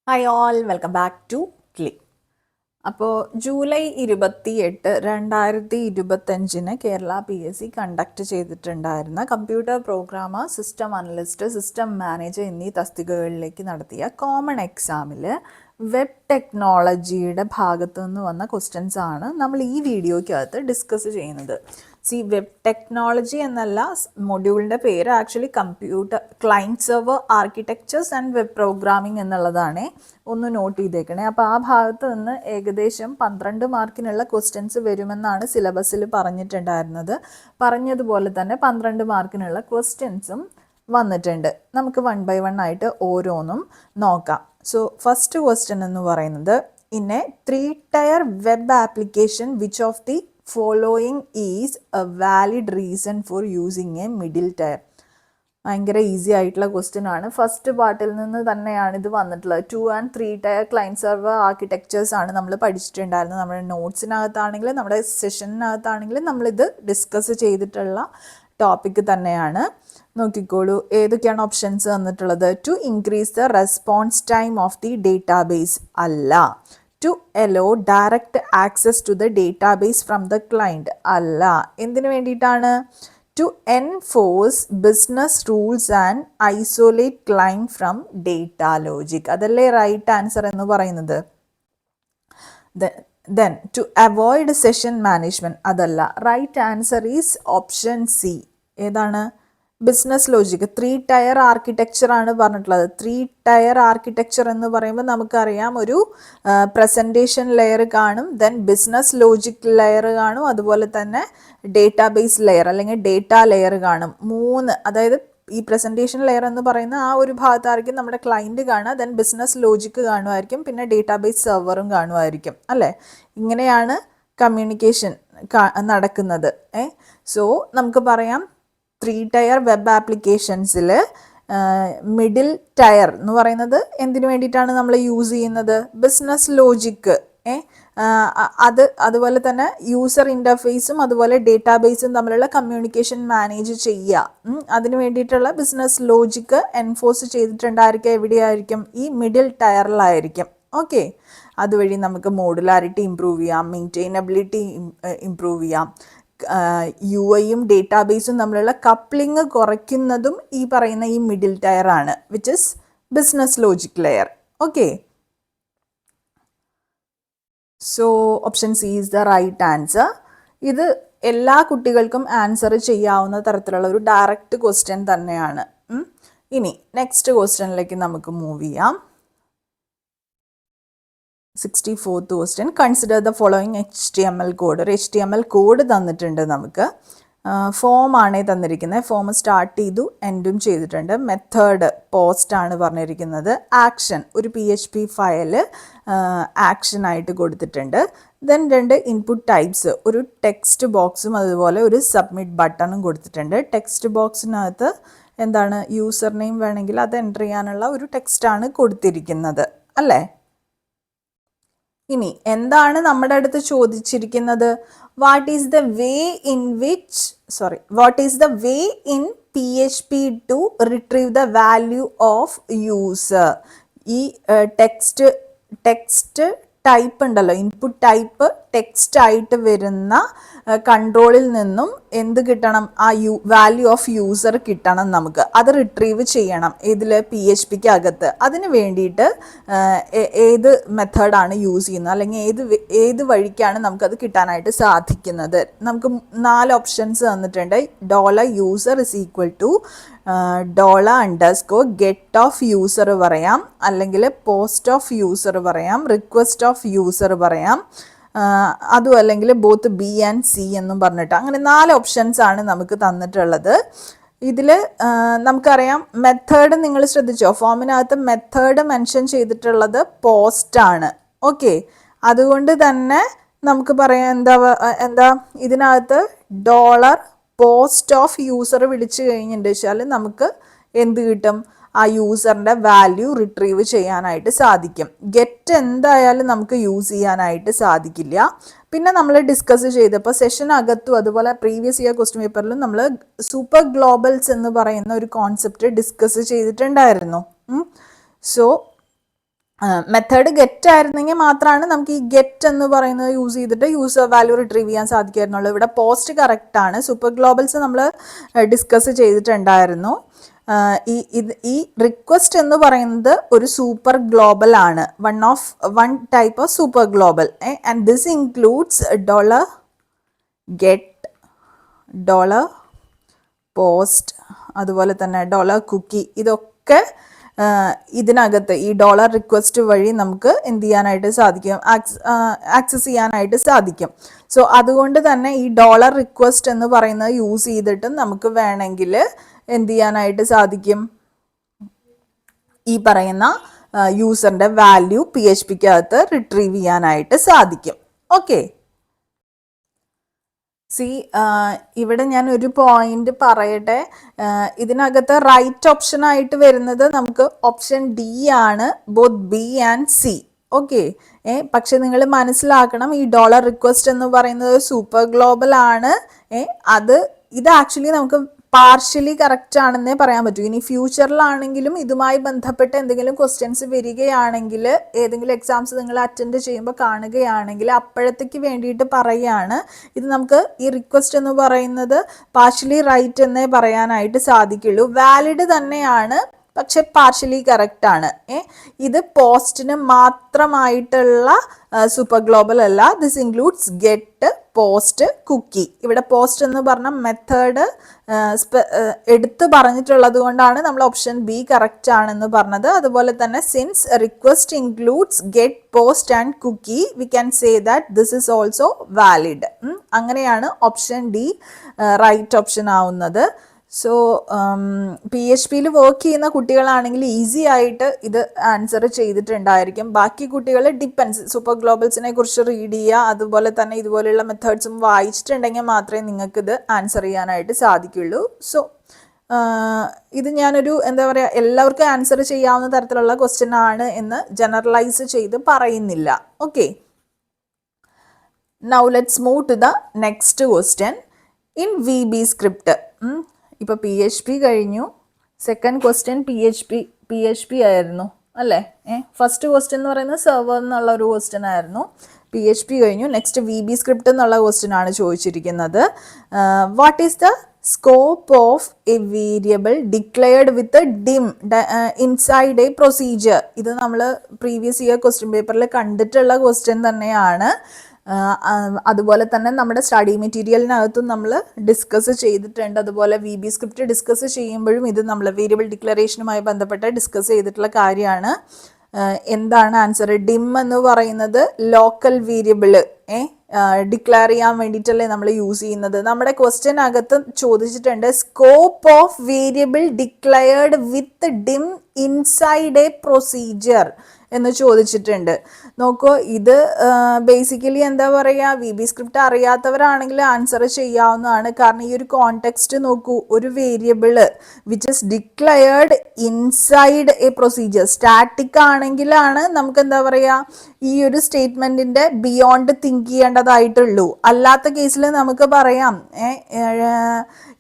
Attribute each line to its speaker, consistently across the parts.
Speaker 1: Hi all, welcome back to click. അപ്പോൾ July 28, 2025 Kerala PSC conduct ചെയ്തിട്ടുണ്ടായിരുന്ന computer programmer, system analyst, system manager എന്നീ തസ്തികകളിലേക്ക് നടത്തിയ കോമൺ എക്സാമിൽ വെബ് ടെക്നോളജിയുടെ ഭാഗത്തു നിന്ന് വന്ന ക്വസ്റ്റ്യൻസ് ആണ് നമ്മൾ ഈ വീഡിയോയ്ക്കകത്ത് ഡിസ്കസ് ചെയ്യുന്നത്. വെബ് ടെക്നോളജി എന്നല്ല മൊഡ്യൂളിൻ്റെ പേര്, actually computer client server architectures and web programming എന്നുള്ളതാണ്. ഒന്ന് നോട്ട് ചെയ്തേക്കണേ. അപ്പോൾ ആ ഭാഗത്ത് നിന്ന് ഏകദേശം 12 മാർക്കിനുള്ള ക്വസ്റ്റ്യൻസ് വരുമെന്നാണ് സിലബസിൽ പറഞ്ഞിട്ടുണ്ടായിരുന്നത്. പറഞ്ഞതുപോലെ തന്നെ 12 മാർക്കിനുള്ള ക്വസ്റ്റ്യൻസും വന്നിട്ടുണ്ട്. നമുക്ക് 1 by 1 ആയിട്ട് ഓരോന്നും നോക്കാം. സോ ഫസ്റ്റ് ക്വസ്റ്റ്യൻ എന്ന് പറയുന്നത്, in a 3-tier web application which of the following is a valid reason for using a middle tier. ഭയങ്കര ഈസി ആയിട്ടുള്ള ക്വസ്റ്റ്യൻ ആണ്. ഫസ്റ്റ് പാർട്ടിൽ നിന്ന് തന്നെയാണ് ഇത് വന്നിട്ടുള്ളത്. 2 and 3 tier client server architectures ആണ് നമ്മൾ പഠിച്ചിട്ടുണ്ടായിരുന്നത്. നമ്മുടെ നോട്ട്സിനകത്താണെങ്കിലും നമ്മുടെ സെഷനകത്താണെങ്കിലും നമ്മളിത് ഡിസ്കസ് ചെയ്തിട്ടുള്ള ടോപ്പിക് തന്നെയാണ്. നോക്കിക്കോളൂ, ഏതൊക്കെയാണ് ഓപ്ഷൻസ് തന്നിട്ടുള്ളത്. To increase the response time of the database അല്ല. To allow direct access to the database from the client അല്ല. എന്തിനു വേണ്ടിയിട്ടാണ്? To enforce business rules and isolate client from data logic. അതല്ലേ റൈറ്റ് ആൻസർ എന്ന് പറയുന്നത്. Then to avoid session management അതല്ല. Right answer is option C. ഏതാണ്? Business logic. 3-tier architecture ആണ് പറഞ്ഞിട്ടുള്ളത്. 3-tier ആർക്കിടെക്ചർ എന്ന് പറയുമ്പോൾ നമുക്കറിയാം, ഒരു പ്രസൻറ്റേഷൻ ലെയർ കാണും, ദെൻ ബിസിനസ് ലോജിക് ലെയർ കാണും, അതുപോലെ തന്നെ ഡേറ്റാബേസ് ലെയർ അല്ലെങ്കിൽ ഡേറ്റ ലെയർ കാണും. 3, അതായത് ഈ പ്രസൻറ്റേഷൻ ലെയർ എന്ന് പറയുന്ന ആ ഒരു ഭാഗത്തായിരിക്കും നമ്മുടെ ക്ലയൻറ്റ് കാണുക, ദെൻ ബിസിനസ് ലോജിക്ക് കാണുമായിരിക്കും, പിന്നെ ഡേറ്റാബേസ് സെർവറും കാണുമായിരിക്കും അല്ലേ. ഇങ്ങനെയാണ് കമ്മ്യൂണിക്കേഷൻ നടക്കുന്നത്. സോ നമുക്ക് പറയാം, 3-tier വെബ് ആപ്ലിക്കേഷൻസിൽ മിഡിൽ ടയർ എന്ന് പറയുന്നത് എന്തിനു വേണ്ടിയിട്ടാണ് നമ്മൾ യൂസ് ചെയ്യുന്നത്? Business logic. അതുപോലെ തന്നെ യൂസർ ഇൻ്റർഫേസും അതുപോലെ ഡേറ്റാബേസും തമ്മിലുള്ള കമ്മ്യൂണിക്കേഷൻ മാനേജ് ചെയ്യുക. അതിന് വേണ്ടിയിട്ടുള്ള ബിസിനസ് ലോജിക്ക് എൻഫോഴ്സ് ചെയ്തിട്ടുണ്ടായിരിക്കുക എവിടെയായിരിക്കും? ഈ മിഡിൽ ടയറിലായിരിക്കും. ഓക്കെ, അതുവഴി നമുക്ക് മോഡുലാരിറ്റി ഇംപ്രൂവ് ചെയ്യാം, മെയിൻറ്റെയിനബിലിറ്റി ഇംപ്രൂവ് ചെയ്യാം, UI-യും ഡേറ്റാബേസും തമ്മിലുള്ള കപ്ലിങ് കുറയ്ക്കുന്നതും ഈ പറയുന്ന ഈ മിഡിൽ ടയർ ആണ്, which is business logic layer. Okay, so option C is the right answer. ഇത് എല്ലാ കുട്ടികൾക്കും ആൻസർ ചെയ്യാവുന്ന തരത്തിലുള്ള ഒരു ഡയറക്റ്റ് ക്വസ്റ്റ്യൻ തന്നെയാണ്. ഇനി നെക്സ്റ്റ് ക്വസ്റ്റ്യനിലേക്ക് നമുക്ക് മൂവ് ചെയ്യാം. 64th question, consider the following HTML code. ഒരു HTML കോഡ് തന്നിട്ടുണ്ട് നമുക്ക്. ഫോം ആണ് തന്നിരിക്കുന്നത്. ഫോം സ്റ്റാർട്ട് ചെയ്തു എൻഡും ചെയ്തിട്ടുണ്ട്. മെത്തേഡ് പോസ്റ്റ് ആണ് പറഞ്ഞിരിക്കുന്നത്. ആക്ഷൻ ഒരു PHP ഫയൽ ആക്ഷനായിട്ട് കൊടുത്തിട്ടുണ്ട്. ദെൻ 2 ഇൻപുട്ട് ടൈപ്സ്, ഒരു ടെക്സ്റ്റ് ബോക്സും അതുപോലെ ഒരു സബ്മിറ്റ് ബട്ടണും കൊടുത്തിട്ടുണ്ട്. ടെക്സ്റ്റ് ബോക്സിനകത്ത് എന്താണ്, യൂസർ നെയിം വേണമെങ്കിൽ അത് എൻ്റർ ചെയ്യാനുള്ള ഒരു ടെക്സ്റ്റാണ് കൊടുത്തിരിക്കുന്നത് അല്ലേ. ഇനി എന്താണ് നമ്മുടെ അടുത്ത് ചോദിച്ചിരിക്കുന്നത്? What is the way in PHP to retrieve the value of user. ഈ ടെക്സ്റ്റ് ടൈപ്പ് ഉണ്ടല്ലോ, ഇൻപുട്ട് ടൈപ്പ് ടെക്സ്റ്റ് ആയിട്ട് വരുന്ന കൺട്രോളിൽ നിന്നും എന്ത് കിട്ടണം? ആ വാല്യൂ ഓഫ് യൂസർ കിട്ടണം നമുക്ക്. അത് റിട്രീവ് ചെയ്യണം ഇതിൽ PHPക്ക് അകത്ത്. അതിന് വേണ്ടിയിട്ട് ഏത് മെത്തേഡാണ് യൂസ് ചെയ്യുന്നത്, അല്ലെങ്കിൽ ഏത് വഴിക്കാണ് നമുക്കത് കിട്ടാനായിട്ട് സാധിക്കുന്നത്? നമുക്ക് 4 ഓപ്ഷൻസ് തന്നിട്ടുണ്ട്. $user is equal to $_get of user പറയാം, അല്ലെങ്കിൽ പോസ്റ്റ് ഓഫ് യൂസർ പറയാം, റിക്വസ്റ്റ് ഓഫ് യൂസർ പറയാം, അതും അല്ലെങ്കിൽ ബോത്ത് B and C എന്നും പറഞ്ഞിട്ട് അങ്ങനെ 4 ഓപ്ഷൻസ് ആണ് നമുക്ക് തന്നിട്ടുള്ളത്. ഇതിൽ നമുക്കറിയാം, മെത്തേഡ് നിങ്ങൾ ശ്രദ്ധിച്ചോ, ഫോമിനകത്ത് മെത്തേഡ് മെൻഷൻ ചെയ്തിട്ടുള്ളത് പോസ്റ്റ് ആണ്. ഓക്കെ, അതുകൊണ്ട് തന്നെ നമുക്ക് പറയാം എന്താ ഇതിനകത്ത് $പോസ്റ്റ് ഓഫ് യൂസർ വിളിച്ചു കഴിഞ്ഞിട്ട് വെച്ചാൽ നമുക്ക് എന്ത് കിട്ടും? ആ യൂസറിൻ്റെ വാല്യൂ റിട്രീവ് ചെയ്യാനായിട്ട് സാധിക്കും. ഗെറ്റ് എന്തായാലും നമുക്ക് യൂസ് ചെയ്യാനായിട്ട് സാധിക്കില്ല. പിന്നെ നമ്മൾ ഡിസ്കസ് ചെയ്തപ്പോൾ സെഷനകത്തും അതുപോലെ പ്രീവിയസ് ഇയർ ക്വസ്റ്റ്യൻ പേപ്പറിലും നമ്മൾ സൂപ്പർ ഗ്ലോബൽസ് എന്ന് പറയുന്ന ഒരു കോൺസെപ്റ്റ് ഡിസ്കസ് ചെയ്തിട്ടുണ്ടായിരുന്നു. സോ മെത്തേഡ് ഗെറ്റ് ആയിരുന്നെങ്കിൽ മാത്രമാണ് നമുക്ക് ഈ ഗെറ്റ് എന്ന് പറയുന്നത് യൂസ് ചെയ്തിട്ട് യൂസർ വാല്യൂ റിട്രീവ് ചെയ്യാൻ സാധിക്കുമായിരുന്നുള്ളൂ. ഇവിടെ പോസ്റ്റ് കറക്റ്റ് ആണ്. സൂപ്പർ ഗ്ലോബൽസ് നമ്മൾ ഡിസ്കസ് ചെയ്തിട്ടുണ്ടായിരുന്നു. ഈ റിക്വസ്റ്റ് എന്ന് പറയുന്നത് ഒരു സൂപ്പർ ഗ്ലോബൽ ആണ്, one type of super global. And this includes $get, $post, അതുപോലെ തന്നെ $cookie. ഇതൊക്കെ ഇതിനകത്ത് ഈ $റിക്വസ്റ്റ് വഴി നമുക്ക് എന്ത് ചെയ്യാനായിട്ട് സാധിക്കും, ആക്സസ് ചെയ്യാനായിട്ട് സാധിക്കും. സോ അതുകൊണ്ട് തന്നെ ഈ $റിക്വസ്റ്റ് എന്ന് പറയുന്നത് യൂസ് ചെയ്തിട്ട് നമുക്ക് വേണമെങ്കിൽ എന്ത് ചെയ്യാനായിട്ട് സാധിക്കും, ഈ പറയുന്ന യൂസറിൻ്റെ വാല്യൂ PHPക്കകത്ത് റിട്രീവ് ചെയ്യാനായിട്ട് സാധിക്കും. ഓക്കെ, ഇവിടെ ഞാൻ ഒരു പോയിന്റ് പറയട്ടെ. ഇതിനകത്ത് റൈറ്റ് ഓപ്ഷൻ ആയിട്ട് വരുന്നത് നമുക്ക് ഓപ്ഷൻ ഡി ആണ്, both B and C. Okay, പക്ഷെ നിങ്ങൾ മനസ്സിലാക്കണം, ഈ $റിക്വസ്റ്റ് എന്ന് പറയുന്നത് സൂപ്പർ ഗ്ലോബൽ ആണ്. ഇത് ആക്ച്വലി നമുക്ക് പാർഷ്യലി കറക്റ്റ് ആണെന്നേ പറയാൻ പറ്റൂ. ഇനി ഫ്യൂച്ചറിലാണെങ്കിലും ഇതുമായി ബന്ധപ്പെട്ട് എന്തെങ്കിലും ക്വസ്റ്റ്യൻസ് വരികയാണെങ്കിൽ, ഏതെങ്കിലും എക്സാംസ് നിങ്ങൾ അറ്റൻഡ് ചെയ്യുമ്പോൾ കാണുകയാണെങ്കിൽ അപ്പോഴത്തേക്ക് വേണ്ടിയിട്ട് പറയുകയാണ്. ഇത് നമുക്ക് ഈ റിക്വസ്റ്റ് എന്ന് പറയുന്നത് പാർഷ്യലി റൈറ്റ് എന്നേ പറയാനായിട്ട് സാധിക്കുള്ളൂ. വാലിഡ് തന്നെയാണ്, പക്ഷെ പാർഷ്യലി കറക്റ്റ് ആണ്. ഇത് പോസ്റ്റിന് മാത്രമായിട്ടുള്ള സൂപ്പർ ഗ്ലോബൽ അല്ല. This includes get, post, cookie. ഇവിടെ പോസ്റ്റ് എന്ന് പറഞ്ഞ മെത്തേഡ് എടുത്ത് പറഞ്ഞിട്ടുള്ളത് കൊണ്ടാണ് നമ്മൾ ഓപ്ഷൻ ബി കറക്റ്റ് ആണെന്ന് പറഞ്ഞത്. അതുപോലെ തന്നെ since request includes get, post and cookie, we can say that this is also valid. അങ്ങനെയാണ് ഓപ്ഷൻ ഡി റൈറ്റ് ഓപ്ഷൻ ആവുന്നത്. സോ PHPയിൽ വർക്ക് ചെയ്യുന്ന കുട്ടികളാണെങ്കിൽ ഈസി ആയിട്ട് ഇത് ആൻസർ ചെയ്തിട്ടുണ്ടായിരിക്കും. ബാക്കി കുട്ടികൾ ഡിപ്പെൻസ്, സൂപ്പർ ഗ്ലോബൽസിനെ കുറിച്ച് റീഡ് ചെയ്യുക, അതുപോലെ തന്നെ ഇതുപോലെയുള്ള മെത്തേഡ്സും വായിച്ചിട്ടുണ്ടെങ്കിൽ മാത്രമേ നിങ്ങൾക്കിത് ആൻസർ ചെയ്യാനായിട്ട് സാധിക്കുള്ളൂ. സോ ഇത് ഞാനൊരു എന്താ പറയുക, എല്ലാവർക്കും ആൻസർ ചെയ്യാവുന്ന തരത്തിലുള്ള ക്വസ്റ്റ്യൻ ആണ് എന്ന് ജനറലൈസ് ചെയ്ത് പറയുന്നില്ല. Okay, now let's move to the next question. In VB script, ഇപ്പോൾ PHP കഴിഞ്ഞു, സെക്കൻഡ് ക്വസ്റ്റ്യൻ PHP ആയിരുന്നു അല്ലേ? ഫസ്റ്റ് ക്വസ്റ്റ്യൻ എന്ന് പറയുന്നത് സെർവർ എന്നുള്ള ഒരു ക്വസ്റ്റ്യൻ ആയിരുന്നു. PHP കഴിഞ്ഞു, നെക്സ്റ്റ് VB സ്ക്രിപ്റ്റ് എന്നുള്ള ക്വസ്റ്റ്യൻ ആണ് ചോദിച്ചിരിക്കുന്നത്. What is the scope of A variable declared with dim inside a procedure? ഇത് നമ്മൾ പ്രീവിയസ് ഇയർ ക്വസ്റ്റ്യൻ പേപ്പറിൽ കണ്ടിട്ടുള്ള ക്വസ്റ്റ്യൻ തന്നെയാണ്. അതുപോലെ തന്നെ നമ്മുടെ സ്റ്റഡി മെറ്റീരിയലിനകത്തും നമ്മൾ ഡിസ്കസ് ചെയ്തിട്ടുണ്ട്. അതുപോലെ VB സ്ക്രിപ്റ്റ് ഡിസ്കസ് ചെയ്യുമ്പോഴും ഇത് നമ്മൾ വേരിയബിൾ ഡിക്ലറേഷനുമായി ബന്ധപ്പെട്ട് ഡിസ്കസ് ചെയ്തിട്ടുള്ള കാര്യമാണ്. എന്താണ് ആൻസർ? dim എന്ന് പറയുന്നത് ലോക്കൽ വേരിയബിൾ ഡിക്ലെയർ ചെയ്യാൻ വേണ്ടിയിട്ടല്ലേ നമ്മൾ യൂസ് ചെയ്യുന്നത്. നമ്മുടെ ക്വസ്റ്റ്യൻ അകത്ത് ചോദിച്ചിട്ടുണ്ട് scope of variable declared with dim inside a procedure എന്ന് ചോദിച്ചിട്ടുണ്ട്. നോക്കൂ, ഇത് ബേസിക്കലി എന്താ പറയുക, VB സ്ക്രിപ്റ്റ് അറിയാത്തവരാണെങ്കിൽ ആൻസർ ചെയ്യാവുന്നതാണ്. കാരണം ഈ ഒരു കോണ്ടെക്സ്റ്റ് നോക്കൂ, ഒരു variable which is declared inside a procedure. Static ആണെങ്കിലാണ് നമുക്ക് എന്താ പറയുക, ഈ ഒരു സ്റ്റേറ്റ്മെന്റിന്റെ ബിയോണ്ട് തിങ്ക് ചെയ്യേണ്ടതായിട്ടുള്ളൂ. അല്ലാത്ത കേസിൽ നമുക്ക് പറയാം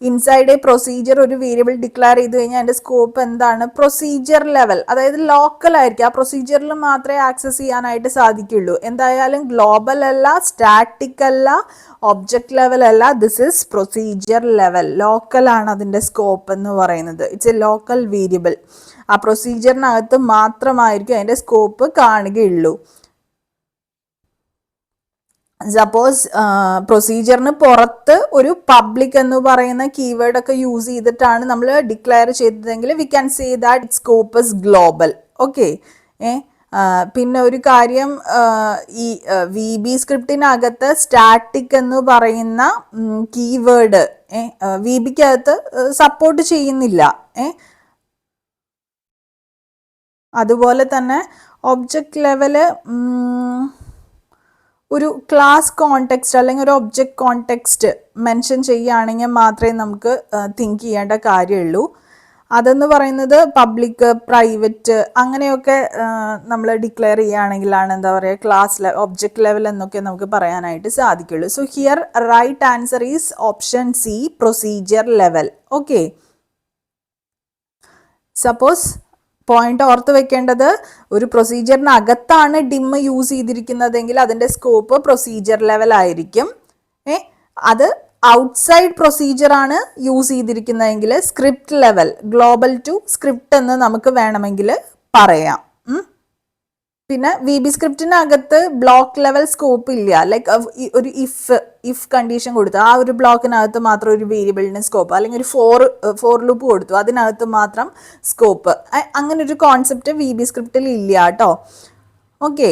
Speaker 1: ഇൻസൈഡ് എ പ്രൊസീജിയർ ഒരു വേരിയബിൾ ഡിക്ലെയർ ചെയ്ത് കഴിഞ്ഞാൽ അതിൻ്റെ സ്കോപ്പ് എന്താണ്, പ്രൊസീജിയർ ലെവൽ, അതായത് ലോക്കൽ ആയിരിക്കും. ആ പ്രൊസീജിയറിൽ മാത്രമേ ആക്സസ് ചെയ്യാനായിട്ട് സാധിക്കുള്ളൂ. എന്തായാലും ഗ്ലോബൽ അല്ല, സ്റ്റാറ്റിക് അല്ല, ഒബ്ജക്റ്റ് ലെവൽ അല്ല, this is procedure level. Local ആണ് അതിൻ്റെ സ്കോപ്പ് എന്ന് പറയുന്നത്. It's A local variable. ആ പ്രൊസീജിയറിനകത്ത് മാത്രമായിരിക്കും അതിൻ്റെ സ്കോപ്പ് കാണുകയുള്ളൂ. സപ്പോസ് പ്രൊസീജിയറിന് പുറത്ത് ഒരു പബ്ലിക് എന്ന് പറയുന്ന കീവേഡ് ഒക്കെ യൂസ് ചെയ്തിട്ടാണ് നമ്മൾ ഡിക്ലെയർ ചെയ്തതെങ്കിൽ we can say that it scope is global. Okay, പിന്നെ ഒരു കാര്യം, ഈ VB സ്ക്രിപ്റ്റിനകത്ത് സ്റ്റാറ്റിക് എന്ന് പറയുന്ന കീവേഡ് VBക്കകത്ത് സപ്പോർട്ട് ചെയ്യുന്നില്ല. അതുപോലെ തന്നെ ഒബ്ജക്റ്റ് ലെവല് ഒരു ക്ലാസ് കോണ്ടെക്സ്റ്റ് അല്ലെങ്കിൽ ഒരു ഒബ്ജക്റ്റ് കോണ്ടെക്സ്റ്റ് മെൻഷൻ ചെയ്യുകയാണെങ്കിൽ മാത്രമേ നമുക്ക് തിങ്ക് ചെയ്യേണ്ട കാര്യമുള്ളൂ. അതെന്ന് പറയുന്നത് പബ്ലിക്, പ്രൈവറ്റ് അങ്ങനെയൊക്കെ നമ്മൾ ഡിക്ലെയർ ചെയ്യുകയാണെങ്കിലാണ് എന്താ പറയുക ക്ലാസ് ഒബ്ജക്റ്റ് ലെവൽ എന്നൊക്കെ നമുക്ക് പറയാനായിട്ട് സാധിക്കുള്ളൂ. So here right answer is option C, procedure level. Okay, suppose point ഓർത്ത് വെക്കേണ്ടത്, ഒരു പ്രൊസീജിയറിനകത്താണ് ഡിം യൂസ് ചെയ്തിരിക്കുന്നതെങ്കിൽ അതിൻ്റെ സ്കോപ്പ് പ്രൊസീജിയർ ലെവൽ ആയിരിക്കും. അത് ഔട്ട്സൈഡ് പ്രൊസീജിയർ ആണ് യൂസ് ചെയ്തിരിക്കുന്നതെങ്കിൽ script level, global to script എന്ന് നമുക്ക് വേണമെങ്കിൽ പറയാം. പിന്നെ വി ബി സ്ക്രിപ്റ്റിനകത്ത് ബ്ലോക്ക് ലെവൽ സ്കോപ്പ് ഇല്ല. ലൈക്ക് ഒരു ഇഫ് കണ്ടീഷൻ കൊടുത്തു, ആ ഒരു ബ്ലോക്കിനകത്ത് മാത്രം ഒരു വേരിയബിളിന് സ്കോപ്പ്, അല്ലെങ്കിൽ ഒരു ഫോർ ലൂപ്പ് കൊടുത്തു, അതിനകത്ത് മാത്രം സ്കോപ്പ്, അങ്ങനെ ഒരു കോൺസെപ്റ്റ് വി ബി സ്ക്രിപ്റ്റിൽ ഇല്ല കേട്ടോ. Okay,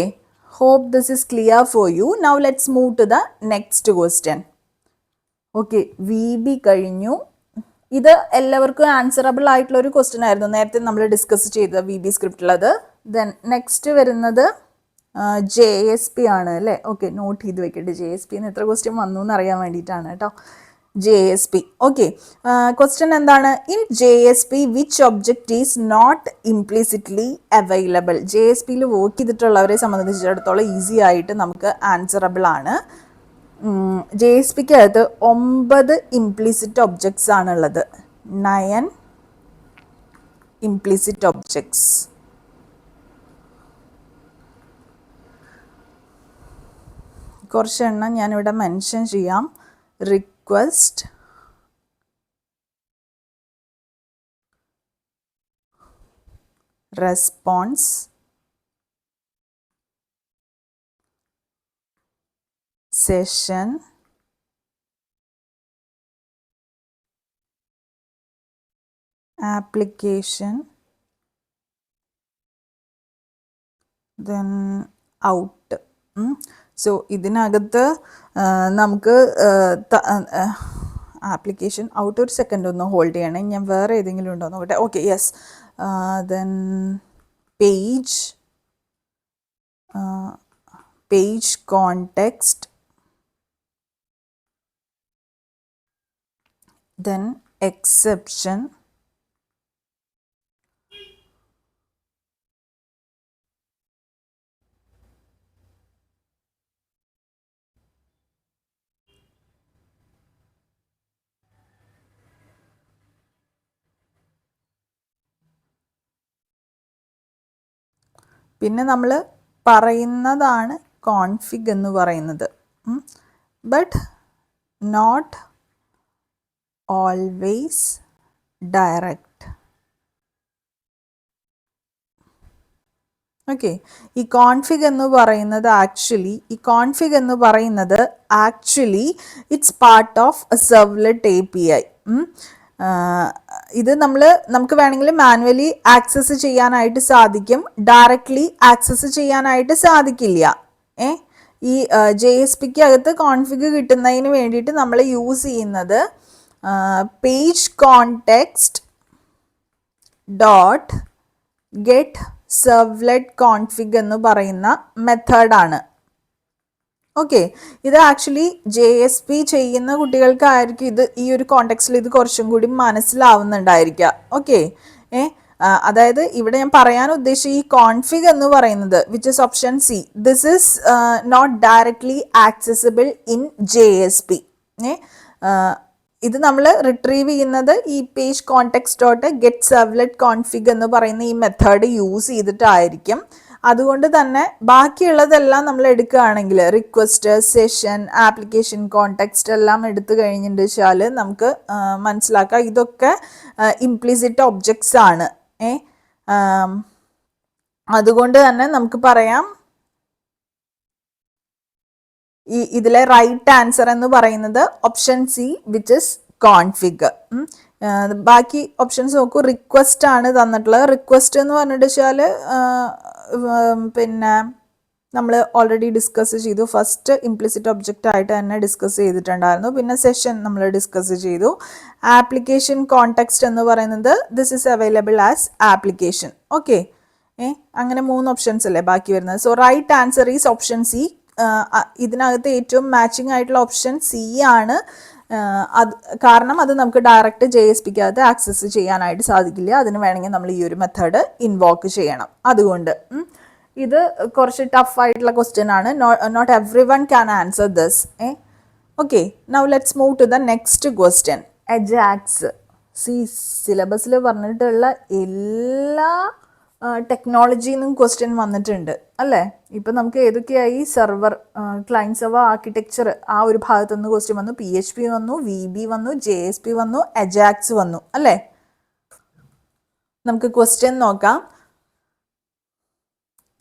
Speaker 1: hope this is clear for you. Now let's move to the next question. Okay, V B കഴിഞ്ഞു. ഇത് എല്ലാവർക്കും ആൻസറബിൾ ആയിട്ടുള്ള ഒരു ക്വസ്റ്റ്യൻ ആയിരുന്നു, നേരത്തെ നമ്മൾ ഡിസ്കസ് ചെയ്ത വി ബി സ്ക്രിപ്റ്റിലത്. ദെൻ നെക്സ്റ്റ് വരുന്നത് JSP ആണ് അല്ലേ. ഓക്കെ, നോട്ട് ചെയ്ത് വെക്കട്ടെ. JSP എന്ന് എത്ര ക്വസ്റ്റ്യൻ വന്നു എന്ന് അറിയാൻ വേണ്ടിയിട്ടാണ് കേട്ടോ. JSP. ഓക്കെ, ക്വസ്റ്റ്യൻ എന്താണ്? In JSP which object is not implicitly available. JSPയിൽ വർക്ക് ചെയ്തിട്ടുള്ളവരെ സംബന്ധിച്ചിടത്തോളം ഈസി ആയിട്ട് നമുക്ക് ആൻസറബിൾ ആണ്. JSPക്ക് അകത്ത് 9 ഇംപ്ലിസിറ്റ് ഒബ്ജക്ട്സ് ആണുള്ളത്. 9 ഇംപ്ലിസിറ്റ് ഒബ്ജക്ട്സ്. കുറച്ചെണ്ണം ഞാനിവിടെ മെൻഷൻ ചെയ്യാം. Request, response, session, application, then out. So ഇതിനകത്ത് നമുക്ക് ആപ്ലിക്കേഷൻ ഔട്ട്, ഒരു സെക്കൻഡ് ഒന്ന് ഹോൾഡ് ചെയ്യണേ, ഞാൻ വേറെ ഏതെങ്കിലും ഉണ്ടോ നോക്കട്ടെ. Okay, yes. Then page, page context, then exception, പിന്നെ നമ്മൾ പറയുന്നതാണ് കോൺഫിഗ് എന്ന് പറയുന്നത്. But not always direct. Okay, ഈ കോൺഫിഗ് എന്ന് പറയുന്നത് actually it's part of a servlet API. ഇത് നമുക്ക് വേണമെങ്കിൽ മാനുവലി ആക്സസ് ചെയ്യാനായിട്ട് സാധിക്കും, ഡയറക്റ്റ്ലി ആക്സസ് ചെയ്യാനായിട്ട് സാധിക്കില്ല. ഈ JSPക്ക് അകത്ത് കോൺഫിഗ് കിട്ടുന്നതിന് വേണ്ടിയിട്ട് നമ്മൾ യൂസ് ചെയ്യുന്നത് page context dot get servlet config എന്ന് പറയുന്ന മെത്തേഡാണ്. ഓക്കെ, ഇത് ആക്ച്വലി JSP ചെയ്യുന്ന കുട്ടികൾക്കായിരിക്കും ഈ ഒരു കോണ്ടെക്സ്റ്റിൽ ഇത് കുറച്ചും കൂടി മനസ്സിലാവുന്നുണ്ടായിരിക്കുക. ഓക്കെ, അതായത് ഇവിടെ ഞാൻ പറയാൻ ഉദ്ദേശിച്ച ഈ കോൺഫിഗ് എന്ന് പറയുന്നത്, which is option C, this is not directly accessible in JSP. ഇത് നമ്മൾ റിട്രീവ് ചെയ്യുന്നത് ഈ page context dot get servlet config എന്ന് പറയുന്ന ഈ മെത്തേഡ് യൂസ് ചെയ്തിട്ടായിരിക്കും. അതുകൊണ്ട് തന്നെ ബാക്കിയുള്ളതെല്ലാം നമ്മൾ എടുക്കുകയാണെങ്കിൽ റിക്വസ്റ്റ്, സെഷൻ, ആപ്ലിക്കേഷൻ കോണ്ടെക്സ്റ്റ് എല്ലാം എടുത്തു കഴിഞ്ഞിട്ട് വെച്ചാൽ നമുക്ക് മനസ്സിലാക്കാം ഇതൊക്കെ ഇംപ്ലിസിറ്റ് ഒബ്ജക്ട്സ് ആണ്. അതുകൊണ്ട് തന്നെ നമുക്ക് പറയാം ഇതിലെ റൈറ്റ് ആൻസർ എന്ന് പറയുന്നത് option C, which is config. ബാക്കി ഓപ്ഷൻസ് നോക്കൂ. റിക്വസ്റ്റ് ആണ് തന്നിട്ടുള്ളത്. റിക്വസ്റ്റ് എന്ന് പറഞ്ഞിട്ട് വെച്ചാൽ പിന്നെ നമ്മൾ ഓൾറെഡി ഡിസ്കസ് ചെയ്തു. ഫസ്റ്റ് ഇംപ്ലിസിറ്റ് ഒബ്ജക്റ്റ് ആയിട്ട് തന്നെ ഡിസ്കസ് ചെയ്തിട്ടുണ്ടായിരുന്നു. പിന്നെ സെഷൻ നമ്മൾ ഡിസ്കസ് ചെയ്തു. ആപ്ലിക്കേഷൻ കോണ്ടെക്സ്റ്റ് എന്ന് പറയുന്നത് this is available as application. Okay, അങ്ങനെ 3 ഓപ്ഷൻസ് അല്ലേ ബാക്കി വരുന്നത്. So right answer is option C. ഇതിനകത്ത് ഏറ്റവും മാച്ചിങ് ആയിട്ടുള്ള ഓപ്ഷൻ C ആണ്. കാരണം അത് നമുക്ക് ഡയറക്റ്റ് JSPക്ക് അകത്ത് ആക്സസ് ചെയ്യാനായിട്ട് സാധിക്കില്ല. അതിന് വേണമെങ്കിൽ നമ്മൾ ഈ ഒരു മെത്തേഡ് ഇൻവോക്ക് ചെയ്യണം. അതുകൊണ്ട് ഇത് കുറച്ച് ടഫ് ആയിട്ടുള്ള ക്വസ്റ്റ്യൻ ആണ്. Not everyone can answer this. Okay, now let's move to the next question. AJAX. സിലബസിൽ പറഞ്ഞിട്ടുള്ള എല്ലാ ടെക്നോളജിയിൽ നിന്നും ക്വസ്റ്റ്യൻ വന്നിട്ടുണ്ട് അല്ലേ? ഇപ്പം നമുക്ക് ഏതൊക്കെയായി സെർവർ ക്ലയൻറ്റ് സെർവർ ആർക്കിടെക്ചർ ആ ഒരു ഭാഗത്തുനിന്ന് ക്വസ്റ്റ്യൻ വന്നു, PHP വന്നു, VB വന്നു, JSP വന്നു, അജാക്സ് വന്നു അല്ലേ? നമുക്ക് ക്വസ്റ്റ്യൻ നോക്കാം.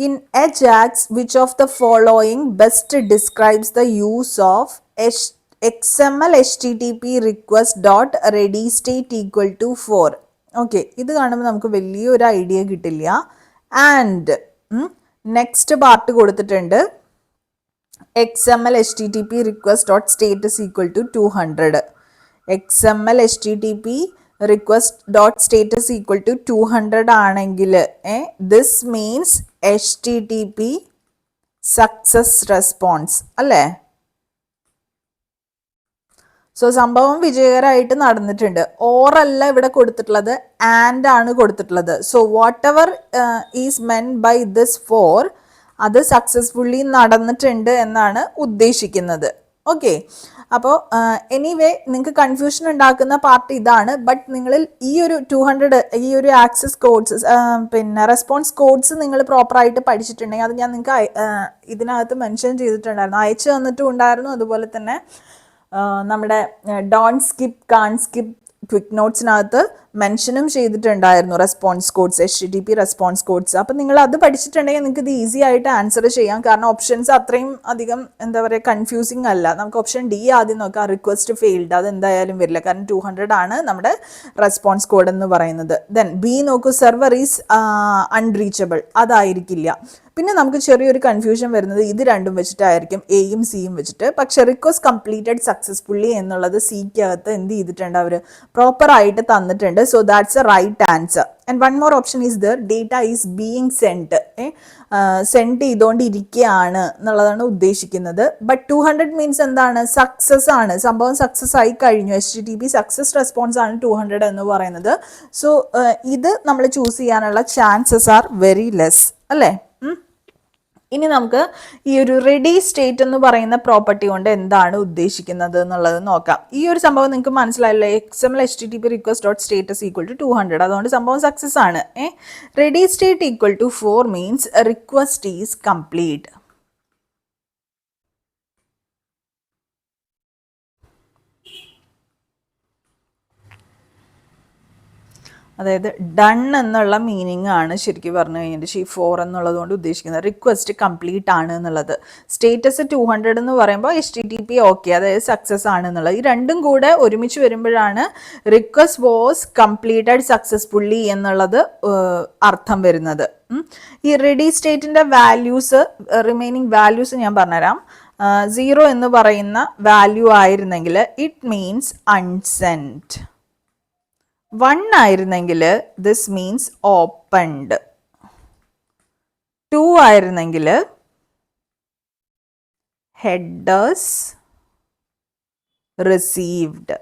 Speaker 1: In Ajax, which of the following best describes the use of XML HTTP request dot ready state equal to 4? Okay, ഇത് കാണുമ്പോൾ നമുക്ക് വലിയൊരു ഐഡിയ കിട്ടില്ല. ആൻഡ് നെക്സ്റ്റ് പാർട്ട് കൊടുത്തിട്ടുണ്ട് XML HTTP request dot status equal to 200. XML HTTP request dot status equal to 200 ആണെങ്കിൽ this means HTTP success response അല്ലേ? So സംഭവം വിജയകരമായിട്ട് നടന്നിട്ടുണ്ട്. ഓറല്ല ഇവിടെ കൊടുത്തിട്ടുള്ളത്, ആൻഡ് ആണ് കൊടുത്തിട്ടുള്ളത്. So whatever is meant by this 4 അത് സക്സസ്ഫുള്ളി നടന്നിട്ടുണ്ട് എന്നാണ് ഉദ്ദേശിക്കുന്നത്. ഓക്കെ, അപ്പോൾ എനിവേ നിങ്ങൾക്ക് കൺഫ്യൂഷൻ ഉണ്ടാക്കുന്ന പാർട്ട് ഇതാണ്. ബട്ട് നിങ്ങളിൽ ഈ ഒരു 200 ഈ ഒരു ആക്സസ് കോഡ്സ് പിന്നെ റെസ്പോൺസ് കോഡ്സ് നിങ്ങൾ പ്രോപ്പറായിട്ട് പഠിച്ചിട്ടുണ്ടെങ്കിൽ അത് ഞാൻ നിങ്ങൾക്ക് ഇതിനകത്ത് മെൻഷൻ ചെയ്തിട്ടുണ്ടായിരുന്നു, അയച്ചു തന്നിട്ടും ഉണ്ടായിരുന്നു. അതുപോലെ തന്നെ നമ്മുടെ don't skip can't skip quick നോട്ട്സിനകത്ത് മെൻഷനും ചെയ്തിട്ടുണ്ടായിരുന്നു response codes, HTTP response codes. അപ്പം നിങ്ങൾ അത് പഠിച്ചിട്ടുണ്ടെങ്കിൽ നിങ്ങൾക്ക് ഇത് ഈസി ആയിട്ട് ആൻസർ ചെയ്യാം. കാരണം ഓപ്ഷൻസ് അത്രയും അധികം എന്താ പറയുക കൺഫ്യൂസിങ് അല്ല. നമുക്ക് ഓപ്ഷൻ ഡി ആദ്യം നോക്കാം, റിക്വസ്റ്റ് ഫെയിൽഡ്, അത് എന്തായാലും വരില്ല കാരണം 200 ആണ് നമ്മുടെ റെസ്പോൺസ് കോഡ് എന്ന് പറയുന്നത്. ദെൻ ബി നോക്കൂ, സെർവർ ഈസ് അൺറീച്ചബിൾ, അതായിരിക്കില്ല. പിന്നെ നമുക്ക് ചെറിയൊരു കൺഫ്യൂഷൻ വരുന്നത് ഇത് രണ്ടും വെച്ചിട്ടായിരിക്കും, എയും സിയും വെച്ചിട്ട്. പക്ഷെ റിക്വസ്റ്റ് കംപ്ലീറ്റഡ് സക്സസ്ഫുള്ളി എന്നുള്ളത് സിക്കകത്ത് എന്ത് ചെയ്തിട്ടുണ്ട്, അവർ പ്രോപ്പറായിട്ട് തന്നിട്ടുണ്ട്. So that's a right answer. And one more option is there, data is being send, send ചെയ്തുകൊണ്ടിരിക്കുകയാണ് എന്നുള്ളതാണ് ഉദ്ദേശിക്കുന്നത്. ബട്ട് 200 മീൻസ് എന്താണ്, സക്സസ് ആണ്, സംഭവം സക്സസ് ആയി കഴിഞ്ഞു. HTTP സക്സസ് റെസ്പോൺസ് ആണ് 200 എന്ന് പറയുന്നത്. സോ ഇത് നമ്മൾ ചൂസ് ചെയ്യാനുള്ള ചാൻസസ് ആർ വെരി ലെസ് അല്ലേ? ഇനി നമുക്ക് ഈ ഒരു റെഡി സ്റ്റേറ്റ് എന്ന് പറയുന്ന പ്രോപ്പർട്ടി കൊണ്ട് എന്താണ് ഉദ്ദേശിക്കുന്നത് എന്നുള്ളത് നോക്കാം. ഈ ഒരു സംഭവം നിങ്ങൾക്ക് മനസ്സിലായല്ലോ, XML HTTP request dot status equal to 200, അതുകൊണ്ട് സംഭവം സക്സസ് ആണ്. Ready state equal to 4 means request is complete. അതായത് ഡൺ എന്നുള്ള മീനിങ് ആണ് ശരിക്കും പറഞ്ഞു കഴിഞ്ഞിട്ട് C4 എന്നുള്ളത് കൊണ്ട് ഉദ്ദേശിക്കുന്നത്. റിക്വസ്റ്റ് കംപ്ലീറ്റ് ആണ് എന്നുള്ളത്. സ്റ്റേറ്റസ് 200 എന്ന് പറയുമ്പോൾ HTTP ഓക്കെ, അതായത് സക്സസ് ആണ് എന്നുള്ളത്. ഈ രണ്ടും കൂടെ ഒരുമിച്ച് വരുമ്പോഴാണ് റിക്വസ്റ്റ് വാസ് കംപ്ലീറ്റഡ് സക്സസ്ഫുള്ളി എന്നുള്ളത് അർത്ഥം വരുന്നത്. ഈ റെഡി സ്റ്റേറ്റിൻ്റെ വാല്യൂസ്, റിമൈനിങ് വാല്യൂസ് ഞാൻ പറഞ്ഞുതരാം. 0 എന്ന് പറയുന്ന വാല്യൂ ആയിരുന്നെങ്കിൽ ഇറ്റ് മീൻസ് അൺസെൻഡ്. 1 ആയിരുന്നെങ്കിൽ ദിസ് മീൻസ് ഓപ്പൺഡ്. 2 ആയിരുന്നെങ്കിൽ ഹെഡേഴ്സ് റിസീവ്ഡ്.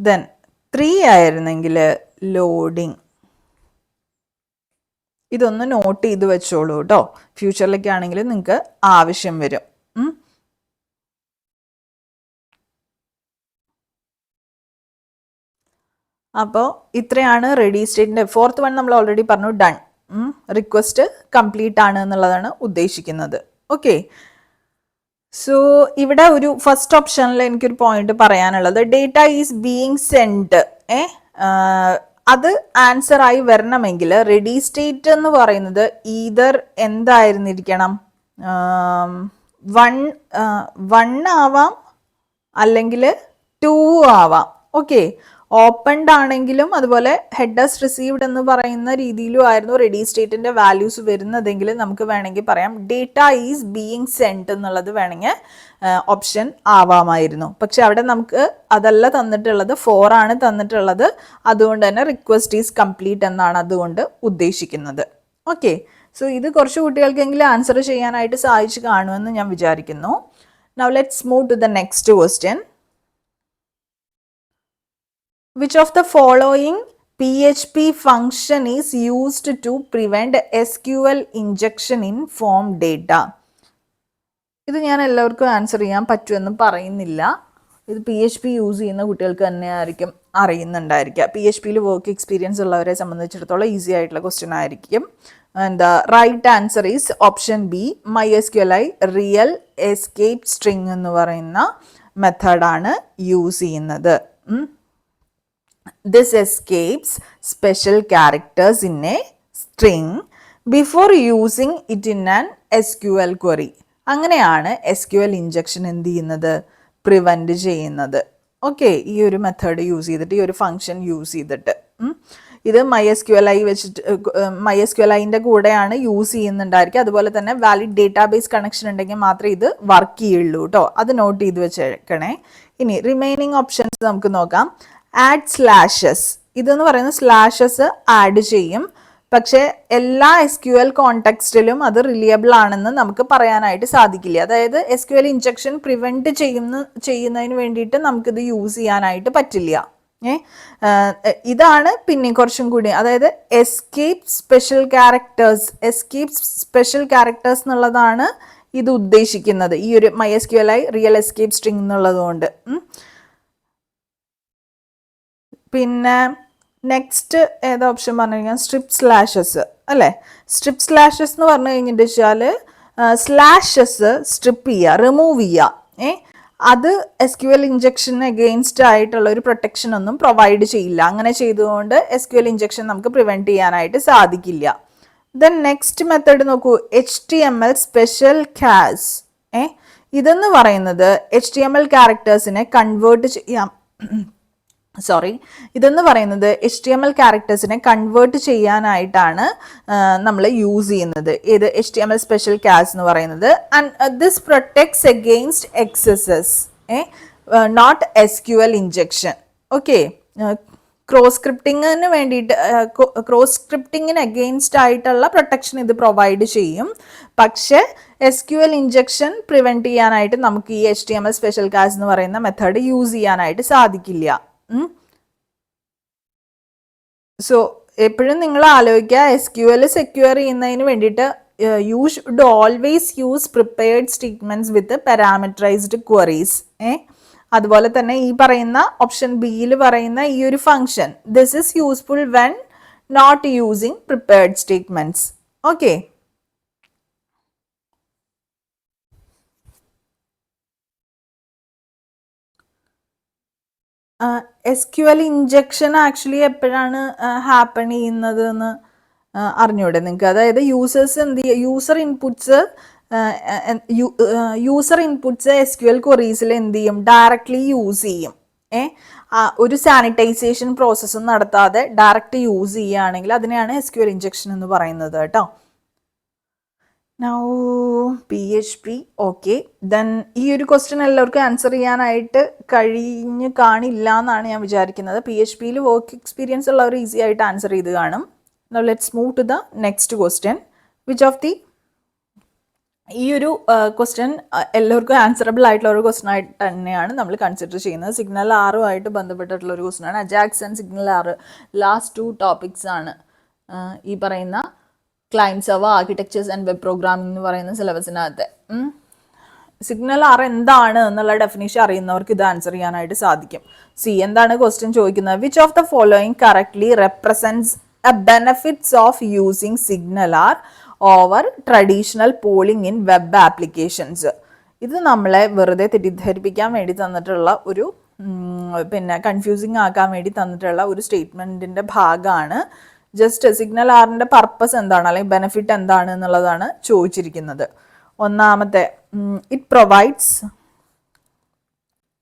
Speaker 1: ദെൻ 3 ആയിരുന്നെങ്കിൽ ലോഡിങ്. ഇതൊന്ന് നോട്ട് ചെയ്ത് വെച്ചോളൂ കേട്ടോ, ഫ്യൂച്ചറിലേക്ക് ആണെങ്കിൽ നിങ്ങൾക്ക് ആവശ്യം വരും. അപ്പോൾ ഇത്രയാണ് റെഡി സ്റ്റേറ്റിൻ്റെ. 4th വൺ നമ്മൾ ഓൾറെഡി പറഞ്ഞു, ഡൺ, റിക്വസ്റ്റ് കംപ്ലീറ്റ് ആണ് എന്നുള്ളതാണ് ഉദ്ദേശിക്കുന്നത്. ഓക്കെ, സോ ഇവിടെ ഒരു ഫസ്റ്റ് ഓപ്ഷനിൽ എനിക്കൊരു പോയിന്റ് പറയാനുള്ളത്, ഡേറ്റ ഈസ് ബീയിങ് സെൻഡ്. അത് ആൻസർ ആയി വരണമെങ്കിൽ റെഡി സ്റ്റേറ്റ് എന്ന് പറയുന്നത് ഈതർ എന്തായിരുന്നിരിക്കണം, 1 ആവാം അല്ലെങ്കിൽ 2 ആവാം. ഓക്കെ, ഓപ്പൺഡ് ആണെങ്കിലും അതുപോലെ ഹെഡേഴ്സ് റിസീവ്ഡ് എന്ന് പറയുന്ന രീതിയിലും ആയിരുന്നു റെഡി സ്റ്റേറ്റിന്റെ വാല്യൂസ് വരുന്നതെങ്കിൽ നമുക്ക് വേണമെങ്കിൽ പറയാം ഡേറ്റ ഈസ് ബീയിങ് സെൻഡ് എന്നുള്ളത് വേണമെങ്കിൽ ഓപ്ഷൻ ആവാമായിരുന്നു. പക്ഷെ അവിടെ നമുക്ക് അതല്ല തന്നിട്ടുള്ളത്, 4 ആണ് തന്നിട്ടുള്ളത്. അതുകൊണ്ട് തന്നെ റിക്വസ്റ്റ് ഈസ് കംപ്ലീറ്റ് എന്നാണ് അതുകൊണ്ട് ഉദ്ദേശിക്കുന്നത്. ഓക്കെ, സോ ഇത് കുറച്ച് കുട്ടികൾക്കെങ്കിലും ആൻസർ ചെയ്യാനായിട്ട് സാധിച്ചു കാണുമെന്ന് ഞാൻ വിചാരിക്കുന്നു. Now let's move to the next question. Which of the following PHP function is used to prevent SQL injection in form data? ഇത് ഞാൻ എല്ലാവർക്കും ആൻസർ ചെയ്യാൻ പറ്റുമെന്ന് പറയുന്നില്ല. ഇത് PHP യൂസ് ചെയ്യുന്ന കുട്ടികൾക്ക് തന്നെ ആയിരിക്കും അറിയുന്നുണ്ടായിരിക്കുക. PHPയിൽ വർക്ക് എക്സ്പീരിയൻസ് ഉള്ളവരെ സംബന്ധിച്ചിടത്തോളം ഈസി ആയിട്ടുള്ള ക്വസ്റ്റ്യൻ ആയിരിക്കും. എന്താ right answer is option B, MySQLi real escape string എന്ന് പറയുന്ന മെത്തേഡാണ് യൂസ് ചെയ്യുന്നത്. This escapes special characters in a string before using it in an SQL query. അങ്ങനെയാണ് SQL ഇഞ്ചക്ഷൻ എന്ത് ചെയ്യുന്നത്, പ്രിവെൻറ്റ് ചെയ്യുന്നത്. ഓക്കെ, ഈ ഒരു മെത്തേഡ് യൂസ് ചെയ്തിട്ട്, ഈ ഒരു ഫംഗ്ഷൻ യൂസ് ചെയ്തിട്ട്. ഇത് MySQLi വെച്ചിട്ട് MySQLiൻ്റെ കൂടെയാണ് യൂസ് ചെയ്യുന്നുണ്ടായിരിക്കും. അതുപോലെ തന്നെ വാലിഡ് ഡേറ്റാബേസ് കണക്ഷൻ ഉണ്ടെങ്കിൽ മാത്രമേ ഇത് വർക്ക് ചെയ്യുള്ളൂ കേട്ടോ. അത് നോട്ട് ചെയ്ത് വെച്ചേക്കണേ. ഇനി റിമൈനിങ് ഓപ്ഷൻസ് നമുക്ക് നോക്കാം. ആഡ് സ്ലാഷസ്, ഇതെന്ന് പറയുന്നത് സ്ലാഷസ് ആഡ് ചെയ്യും. പക്ഷേ എല്ലാ SQL കോണ്ടെക്സ്റ്റിലും അത് റിലയബിൾ ആണെന്ന് നമുക്ക് പറയാനായിട്ട് സാധിക്കില്ല. അതായത് SQL ഇഞ്ചക്ഷൻ പ്രിവെൻറ്റ് ചെയ്യുന്നതിന് വേണ്ടിയിട്ട് നമുക്കിത് യൂസ് ചെയ്യാനായിട്ട് പറ്റില്ല. ഇതാണ് പിന്നെ കുറച്ചും കൂടി, അതായത് എസ്കേപ്പ് സ്പെഷ്യൽ ക്യാരക്ടേഴ്സ് എന്നുള്ളതാണ് ഇത് ഉദ്ദേശിക്കുന്നത്, ഈ ഒരു MySQLi റിയൽ എസ്കേപ്പ് സ്ട്രിങ് എന്നുള്ളതുകൊണ്ട്. പിന്നെ നെക്സ്റ്റ് ഏതാ ഓപ്ഷൻ പറഞ്ഞു കഴിഞ്ഞാൽ സ്ട്രിപ്പ് സ്ലാഷസ് അല്ലേ. സ്ട്രിപ്പ് സ്ലാഷസ് എന്ന് പറഞ്ഞു കഴിഞ്ഞിട്ട് വെച്ചാൽ സ്ലാഷസ് സ്ട്രിപ്പ് ചെയ്യുക, റിമൂവ് ചെയ്യുക. അത് SQL ഇഞ്ചക്ഷന് അഗെയിൻസ്റ്റ് ആയിട്ടുള്ള ഒരു പ്രൊട്ടക്ഷൻ ഒന്നും പ്രൊവൈഡ് ചെയ്യില്ല. അങ്ങനെ ചെയ്തുകൊണ്ട് SQL ഇഞ്ചക്ഷൻ നമുക്ക് പ്രിവെൻറ്റ് ചെയ്യാനായിട്ട് സാധിക്കില്ല. ദെൻ നെക്സ്റ്റ് മെത്തേഡ് നോക്കൂ, HTML സ്പെഷ്യൽ ക്യാസ്. ഇതെന്ന് പറയുന്നത് HTML ക്യാരക്ടേഴ്സിനെ കൺവേർട്ട് ചെയ്യാം. ഇതെന്ന് പറയുന്നത് HTML ക്യാരക്ടേഴ്സിനെ കൺവേർട്ട് ചെയ്യാനായിട്ടാണ് നമ്മൾ യൂസ് ചെയ്യുന്നത്. ഏത് HTML സ്പെഷ്യൽ ക്യാസ് എന്ന് പറയുന്നത്. And this protects against XSS, not SQL injection. Okay, cross സ്ക്രിപ്റ്റിങ്ങിന് വേണ്ടിയിട്ട്, ക്രോസ് സ്ക്രിപ്റ്റിങ്ങിന് അഗെയിൻസ്റ്റ് ആയിട്ടുള്ള പ്രൊട്ടക്ഷൻ ഇത് പ്രൊവൈഡ് ചെയ്യും. പക്ഷേ SQL ഇഞ്ചക്ഷൻ പ്രിവെൻറ്റ് ചെയ്യാനായിട്ട് നമുക്ക് ഈ HTML സ്പെഷ്യൽ ക്യാസ് എന്ന് പറയുന്ന മെത്തേഡ് യൂസ് ചെയ്യാനായിട്ട് സാധിക്കില്ല. സോ എപ്പോഴും നിങ്ങൾ ആലോചിക്കുക, SQL സെക്യൂർ ചെയ്യുന്നതിന് വേണ്ടിയിട്ട് you should always use prepared statements with parameterised queries. അതുപോലെ തന്നെ ഈ പറയുന്ന ഓപ്ഷൻ ബിയിൽ പറയുന്ന ഈ ഒരു function, this is useful when not using prepared statements. Okay, SQL injection actually എപ്പോഴാണ് ഹാപ്പൺ ചെയ്യുന്നത് എന്ന് അറിഞ്ഞൂടെ നിങ്ങൾക്ക്? അതായത് യൂസേഴ്സ് എന്ത് ചെയ്യുക, യൂസർ ഇൻപുട്സ് SQL ക്വറീസിൽ എന്ത് ചെയ്യും, ഡയറക്റ്റ്ലി യൂസ് ചെയ്യും. ഒരു സാനിറ്റൈസേഷൻ പ്രോസസ്സും നടത്താതെ ഡയറക്റ്റ് യൂസ് ചെയ്യുകയാണെങ്കിൽ അതിനെയാണ് SQL ഇഞ്ചക്ഷൻ എന്ന് പറയുന്നത് കേട്ടോ. Now PHP okay. ദെൻ ഈ ഒരു ക്വസ്റ്റ്യൻ എല്ലാവർക്കും ആൻസർ ചെയ്യാനായിട്ട് കഴിഞ്ഞ് കാണില്ല എന്നാണ് ഞാൻ വിചാരിക്കുന്നത്. PHPയിൽ വർക്ക് എക്സ്പീരിയൻസ് ഉള്ളവർ ഈസി ആയിട്ട് ആൻസർ ചെയ്ത് കാണും. Now let's move to the next question. Which of the, ഈ ഒരു ക്വസ്റ്റ്യൻ എല്ലാവർക്കും ആൻസറബിൾ ആയിട്ടുള്ള ഒരു ക്വസ്റ്റ്യൻ ആയിട്ട് തന്നെയാണ് നമ്മൾ കൺസിഡർ ചെയ്യുന്നത്. സിഗ്നൽ ആറുമായിട്ട് ബന്ധപ്പെട്ടിട്ടുള്ള ഒരു ക്വസ്റ്റ്യൻ ആണ്. അജാക്സ് ആൻഡ് സിഗ്നൽ ആറ് ലാസ്റ്റ് 2 ടോപ്പിക്സ് ആണ് ഈ പറയുന്ന client server architectures and web programming എന്ന് പറയുന്ന സിലബസിനകത്ത്. സിഗ്നൽ ആർ എന്താണ് എന്നുള്ള ഡെഫിനേഷൻ അറിയുന്നവർക്ക് ഇത് ആൻസർ ചെയ്യാനായിട്ട് സാധിക്കും. എന്താണ് ക്വസ്റ്റ്യൻ ചോദിക്കുന്നത്? Which of the following correctly represents a benefits of using SignalR over traditional polling in web applications. ഇത് നമ്മളെ വെറുതെ തെറ്റിദ്ധരിപ്പിക്കാൻ വേണ്ടി തന്നിട്ടുള്ള ഒരു പിന്നെ കൺഫ്യൂസിങ് ആക്കാൻ വേണ്ടി തന്നിട്ടുള്ള ഒരു സ്റ്റേറ്റ്മെൻറ്റിൻ്റെ ഭാഗമാണ്. ജസ്റ്റ് സിഗ്നൽ ആറിൻ്റെ പർപ്പസ് എന്താണ് അല്ലെങ്കിൽ ബെനിഫിറ്റ് എന്താണ് എന്നുള്ളതാണ് ചോദിച്ചിരിക്കുന്നത്. ഒന്നാമത്തെ, it provides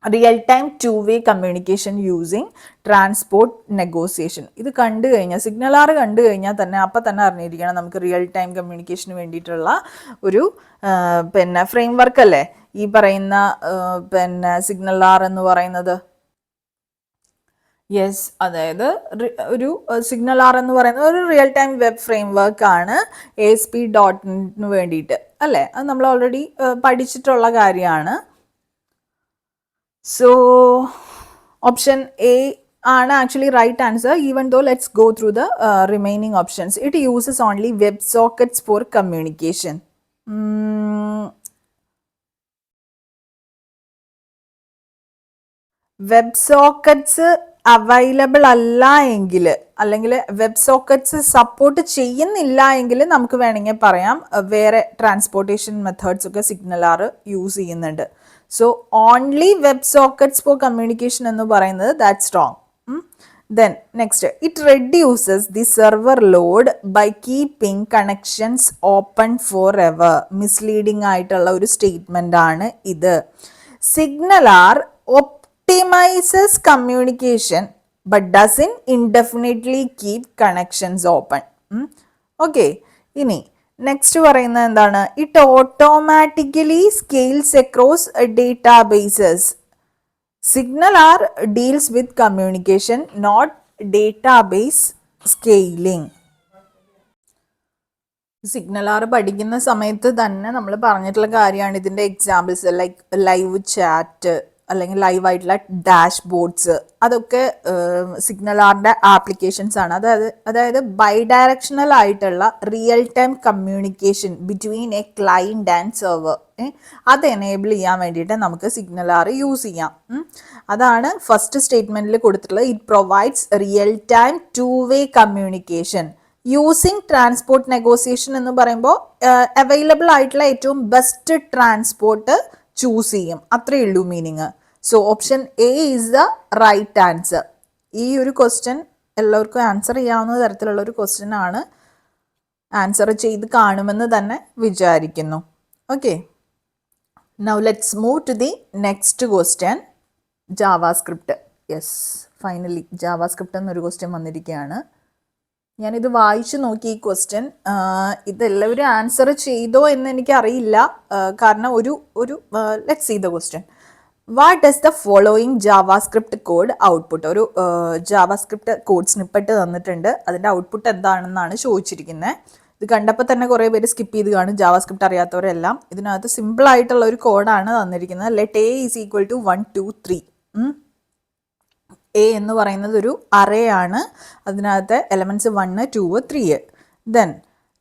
Speaker 1: real time 2-way communication using transport negotiation. ഇത് കണ്ടു കഴിഞ്ഞാൽ, സിഗ്നൽ ആർ കണ്ടു കഴിഞ്ഞാൽ തന്നെ അപ്പം തന്നെ അറിഞ്ഞിരിക്കണം നമുക്ക് റിയൽ ടൈം കമ്മ്യൂണിക്കേഷന് വേണ്ടിയിട്ടുള്ള ഒരു പിന്നെ ഫ്രെയിം വർക്ക് അല്ലേ ഈ പറയുന്ന പിന്നെ സിഗ്നൽ ആർ എന്ന് പറയുന്നത്. യെസ്, അതായത് ഒരു സിഗ്നൽ ആർ എന്ന് പറയുന്നത് ഒരു real time web framework ആണ് ASP.NET വേണ്ടിയിട്ട് അല്ലേ. അത് നമ്മൾ ഓൾറെഡി പഠിച്ചിട്ടുള്ള കാര്യമാണ്. സോ ഓപ്ഷൻ എ ആണ് actually right answer. Even though let's go through the remaining options. It uses only web sockets for communication. Web sockets available അല്ല എങ്കിൽ, അല്ലെങ്കിൽ വെബ് സോക്കറ്റ്സ് സപ്പോർട്ട് ചെയ്യുന്നില്ല എങ്കിൽ നമുക്ക് വേണമെങ്കിൽ പറയാം വേറെ ട്രാൻസ്പോർട്ടേഷൻ മെത്തേഡ്സ് ഒക്കെ സിഗ്നൽ ആർ യൂസ് ചെയ്യുന്നുണ്ട്. So only web sockets for communication എന്ന് പറയുന്നത് that's wrong. Then next, it reduces the server load by keeping connections open forever. Misleading ആയിട്ടുള്ള ഒരു സ്റ്റേറ്റ്മെന്റ് ആണ് ഇത്. Signal R optimizes communication but doesn't indefinitely keep connections open. Okay. ഇനി next പറയുന്നത് എന്താണ്? It automatically scales across databases. Signal R deals with communication, not database scaling. SignalR പഠിക്കുന്ന സമയത്ത് തന്നെ നമ്മൾ പറഞ്ഞിട്ടുള്ള കാര്യമാണ് ഇതിൻ്റെ എക്സാമ്പിൾസ്, ലൈക്ക് ലൈവ് ചാറ്റ് അല്ലെങ്കിൽ ലൈവായിട്ടുള്ള ഡാഷ് ബോർഡ്സ്, അതൊക്കെ സിഗ്നൽ ആറിൻ്റെ ആപ്ലിക്കേഷൻസ് ആണ്. അതായത് ബൈ ഡയറക്ഷണൽ ആയിട്ടുള്ള real time communication between A client and server, അത് എനേബിൾ ചെയ്യാൻ വേണ്ടിയിട്ട് നമുക്ക് സിഗ്നൽ ആർ യൂസ് ചെയ്യാം. അതാണ് ഫസ്റ്റ് സ്റ്റേറ്റ്മെൻറ്റിൽ കൊടുത്തിട്ടുള്ളത്. It provides real time to way communication using transport negotiation എന്ന് പറയുമ്പോൾ അവൈലബിൾ ആയിട്ടുള്ള ഏറ്റവും ബെസ്റ്റ് ട്രാൻസ്പോർട്ട് ചൂസ് ചെയ്യും, അത്രയേ ഉള്ളൂ meaning. So option A is the right answer. ഈ ഒരു ക്വസ്റ്റ്യൻ എല്ലാവർക്കും ആൻസർ ചെയ്യാവുന്ന തരത്തിലുള്ള ഒരു ക്വസ്റ്റ്യൻ ആണ്. ആൻസർ ചെയ്ത് കാണുമെന്ന് തന്നെ വിചാരിക്കുന്നു. Okay, now let's move to the next question, JavaScript. Yes, finally JavaScript എന്നൊരു ക്വസ്റ്റ്യൻ വന്നിരിക്കുകയാണ്. ഞാനിത് വായിച്ചു നോക്കി ഈ ക്വസ്റ്റ്യൻ. ഇതെല്ലാവരും ആൻസർ ചെയ്തോ എന്ന് എനിക്കറിയില്ല, കാരണം ഒരു let's see the question. What does the following JavaScript code output? ഒരു ജാവാസ്ക്രിപ്റ്റ് കോഡ് സ്നിപ്പറ്റ് തന്നിട്ടുണ്ട്, അതിൻ്റെ ഔട്ട്പുട്ട് എന്താണെന്നാണ് ചോദിച്ചിരിക്കുന്നത്. ഇത് കണ്ടപ്പോൾ തന്നെ കുറേ പേര് സ്കിപ്പ് ചെയ്ത് കാണും, ജാവാസ്ക്രിപ്റ്റ് അറിയാത്തവരെല്ലാം. ഇതിനകത്ത് സിമ്പിൾ ആയിട്ടുള്ള ഒരു കോഡാണ് തന്നിരിക്കുന്നത്. Let a is equal to 1 2 3. A എന്ന് പറയുന്നത് ഒരു അറേ ആണ്, അതിനകത്ത് elements 1 2 3. Then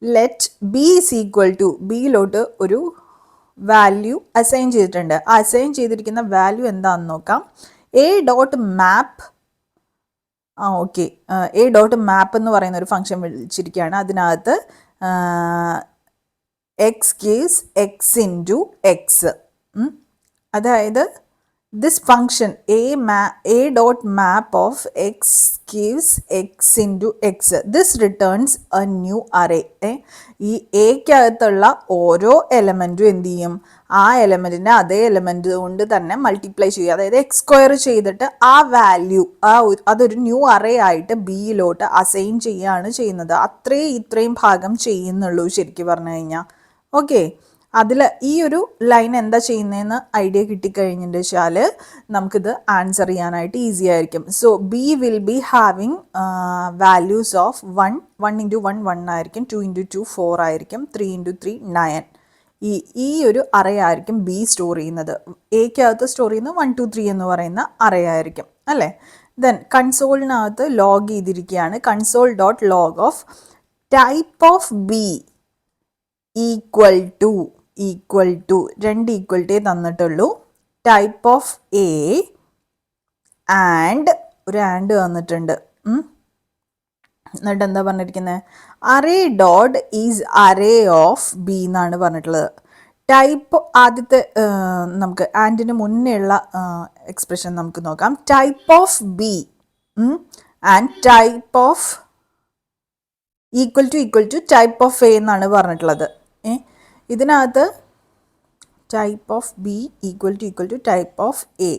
Speaker 1: let b is equal to, ബിയിലോട്ട് ഒരു വാല്യൂ അസൈൻ ചെയ്തിട്ടുണ്ട്. ആ അസൈൻ ചെയ്തിരിക്കുന്ന വാല്യൂ എന്താണെന്ന് നോക്കാം. A dot map, okay, a dot map എന്ന് പറയുന്ന ഒരു ഫംഗ്ഷൻ വിളിച്ചിരിക്കുകയാണ്. അതിനകത്ത് x gives x into x. അതായത് this function a dot map of x gives x into x. This returns a new array. ഈ എക്കകത്തുള്ള ഓരോ എലമെൻറ്റും എന്ത് ചെയ്യും? ആ എലമെൻറ്റിനെ അതേ എലമെൻറ്റ് കൊണ്ട് തന്നെ മൾട്ടിപ്ലൈ ചെയ്യുക. അതായത് എക്സ് സ്ക്വയർ ചെയ്തിട്ട് ആ വാല്യൂ അതൊരു ന്യൂ അറേ ആയിട്ട് ബിയിലോട്ട് അസൈൻ ചെയ്യുകയാണ് ചെയ്യുന്നത്. ഇത്രയും ഭാഗം ചെയ്യുന്നുള്ളൂ ശരിക്കും പറഞ്ഞു കഴിഞ്ഞാൽ. ഓക്കെ, അതിൽ ഈ ഒരു ലൈൻ എന്താ ചെയ്യുന്നതെന്ന് ഐഡിയ കിട്ടിക്കഴിഞ്ഞിട്ട് വെച്ചാൽ നമുക്കിത് ആൻസർ ചെയ്യാനായിട്ട് ഈസി ആയിരിക്കും. So B will be having values of 1 into 1 1 ആയിരിക്കും, 2 ഇൻറ്റു 2 4 ആയിരിക്കും, 3 ഇൻറ്റു 3 9. ഈ ഒരു അറേ ആയിരിക്കും ബി സ്റ്റോർ ചെയ്യുന്നത്. എക്കകത്ത് സ്റ്റോർ ചെയ്യുന്നത് 1 2 3 എന്ന് പറയുന്ന അറേ ആയിരിക്കും അല്ലേ. ദെൻ കൺസോളിനകത്ത് ലോഗ് ചെയ്തിരിക്കുകയാണ്. Console dot log of type of B equal to 2 ഈക്വൽറ്റേ തന്നിട്ടുള്ളൂ. ടൈപ്പ് ഓഫ് എ ആൻഡ് ഒരു ആൻഡ് തന്നിട്ടുണ്ട്. എന്നിട്ട് എന്താ പറഞ്ഞിരിക്കുന്നത്? Array dot is array of b എന്നാണ് പറഞ്ഞിട്ടുള്ളത്. ടൈപ്പ് ആദ്യത്തെ നമുക്ക് ആൻഡിന് മുന്നേ ഉള്ള എക്സ്പ്രഷൻ നമുക്ക് നോക്കാം. Type of B and type of equal to type of A എന്നാണ് പറഞ്ഞിട്ടുള്ളത്. ഇതിനകത്ത് type of B equal to type of A,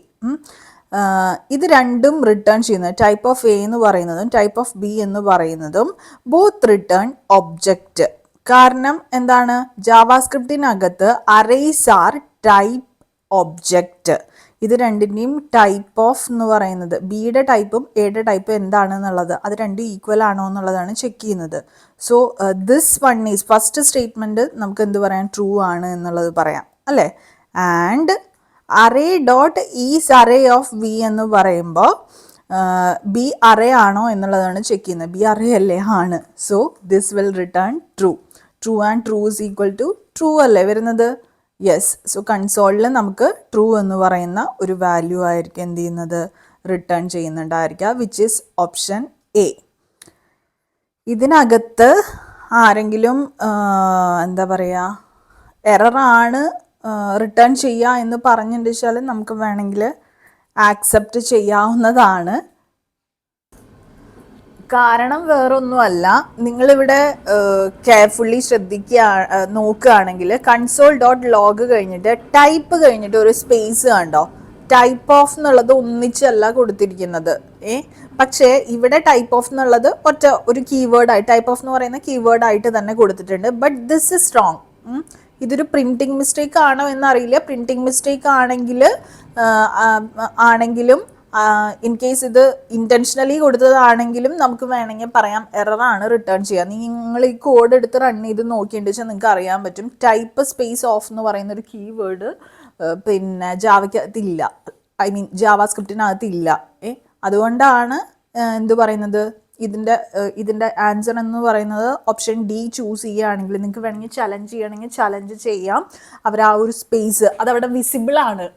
Speaker 1: ഇത് രണ്ടും റിട്ടേൺ ചെയ്യുന്നത്, ടൈപ്പ് ഓഫ് എ എന്ന് പറയുന്നതും ടൈപ്പ് ഓഫ് ബി എന്ന് പറയുന്നതും ബോത്ത് റിട്ടേൺ ഒബ്ജക്റ്റ്. കാരണം എന്താണ്? ജാവാസ്ക്രിപ്റ്റിനകത്ത് അറേസ് ആർ ടൈപ്പ് ഒബ്ജക്റ്റ്. ഇത് രണ്ടിൻ്റെയും ടൈപ്പ് ഓഫ് എന്ന് പറയുന്നത് ബിയുടെ ടൈപ്പും എയുടെ ടൈപ്പും എന്താണെന്നുള്ളത് അത് രണ്ടും ഈക്വൽ ആണോ എന്നുള്ളതാണ് ചെക്ക് ചെയ്യുന്നത്. So this one is first statement നമുക്ക് എന്ത് പറയാം? ട്രൂ ആണ് എന്നുള്ളത് പറയാം അല്ലേ. And array dot is array of B എന്ന് പറയുമ്പോൾ ബി അറേ ആണോ എന്നുള്ളതാണ് ചെക്ക് ചെയ്യുന്നത്. ബി അറേ അല്ലേ? ആണ്. So this will return true. True and true is equal to true അല്ലേ വരുന്നത്? യെസ്. സോ കൺസോളിൽ നമുക്ക് ട്രൂ എന്ന് പറയുന്ന ഒരു വാല്യൂ ആയിരിക്കും എന്ത് ചെയ്യുന്നത്? റിട്ടേൺ ചെയ്യുന്നുണ്ടായിരിക്കുക, വിച്ച് ഈസ് ഓപ്ഷൻ എ. ഇതിനകത്ത് ആരെങ്കിലും എന്താ പറയുക എററാണ് റിട്ടേൺ ചെയ്യുക എന്ന് പറഞ്ഞിട്ടുണ്ടെച്ചാൽ നമുക്ക് വേണമെങ്കിൽ ആക്സെപ്റ്റ് ചെയ്യാവുന്നതാണ്. കാരണം വേറൊന്നുമല്ല, നിങ്ങളിവിടെ കെയർഫുള്ളി നോക്കുകയാണെങ്കിൽ console.log കഴിഞ്ഞിട്ട് ടൈപ്പ് കഴിഞ്ഞിട്ട് ഒരു സ്പേസ് കണ്ടോ, ടൈപ്പ് ഓഫ് എന്നുള്ളത് ഒന്നിച്ചല്ല കൊടുത്തിരിക്കുന്നത്. പക്ഷേ ഇവിടെ ടൈപ്പ് ഓഫ് എന്നുള്ളത് ഒരു കീവേഡായി, ടൈപ്പ് ഓഫ് എന്ന് പറയുന്ന കീവേഡായിട്ട് തന്നെ കൊടുത്തിട്ടുണ്ട്. But this is wrong. ഇതൊരു പ്രിന്റിംഗ് മിസ്റ്റേക്ക് ആണോ എന്നറിയില്ല. പ്രിന്റിംഗ് മിസ്റ്റേക്ക് ആണെങ്കിലും ഇൻ കേസ് ഇത് ഇൻറ്റൻഷനലി കൊടുത്തതാണെങ്കിലും നമുക്ക് വേണമെങ്കിൽ പറയാം എററാണ് റിട്ടേൺ ചെയ്യുക. നിങ്ങൾ ഈ കോഡ് എടുത്ത് റൺ ചെയ്ത് നോക്കിയിട്ട് വെച്ചാൽ നിങ്ങൾക്ക് അറിയാൻ പറ്റും ടൈപ്പ് സ്പേസ് ഓഫ് എന്ന് പറയുന്ന ഒരു കീവേഡ് പിന്നെ ജാവയ്ക്കകത്തില്ല, ഐ മീൻ ജാവാസ്ക്രിപ്റ്റിനകത്തില്ല. അതുകൊണ്ടാണ് എന്ത് പറയുന്നത്, ഇതിൻ്റെ ആൻസർ എന്ന് പറയുന്നത് ഓപ്ഷൻ ഡി ചൂസ് ചെയ്യുകയാണെങ്കിൽ നിങ്ങൾക്ക് വേണമെങ്കിൽ ചലഞ്ച് ചെയ്യണമെങ്കിൽ ചലഞ്ച് ചെയ്യാം. അവർ ആ ഒരു സ്പേസ് അതവിടെ വിസിബിൾ ആണ്.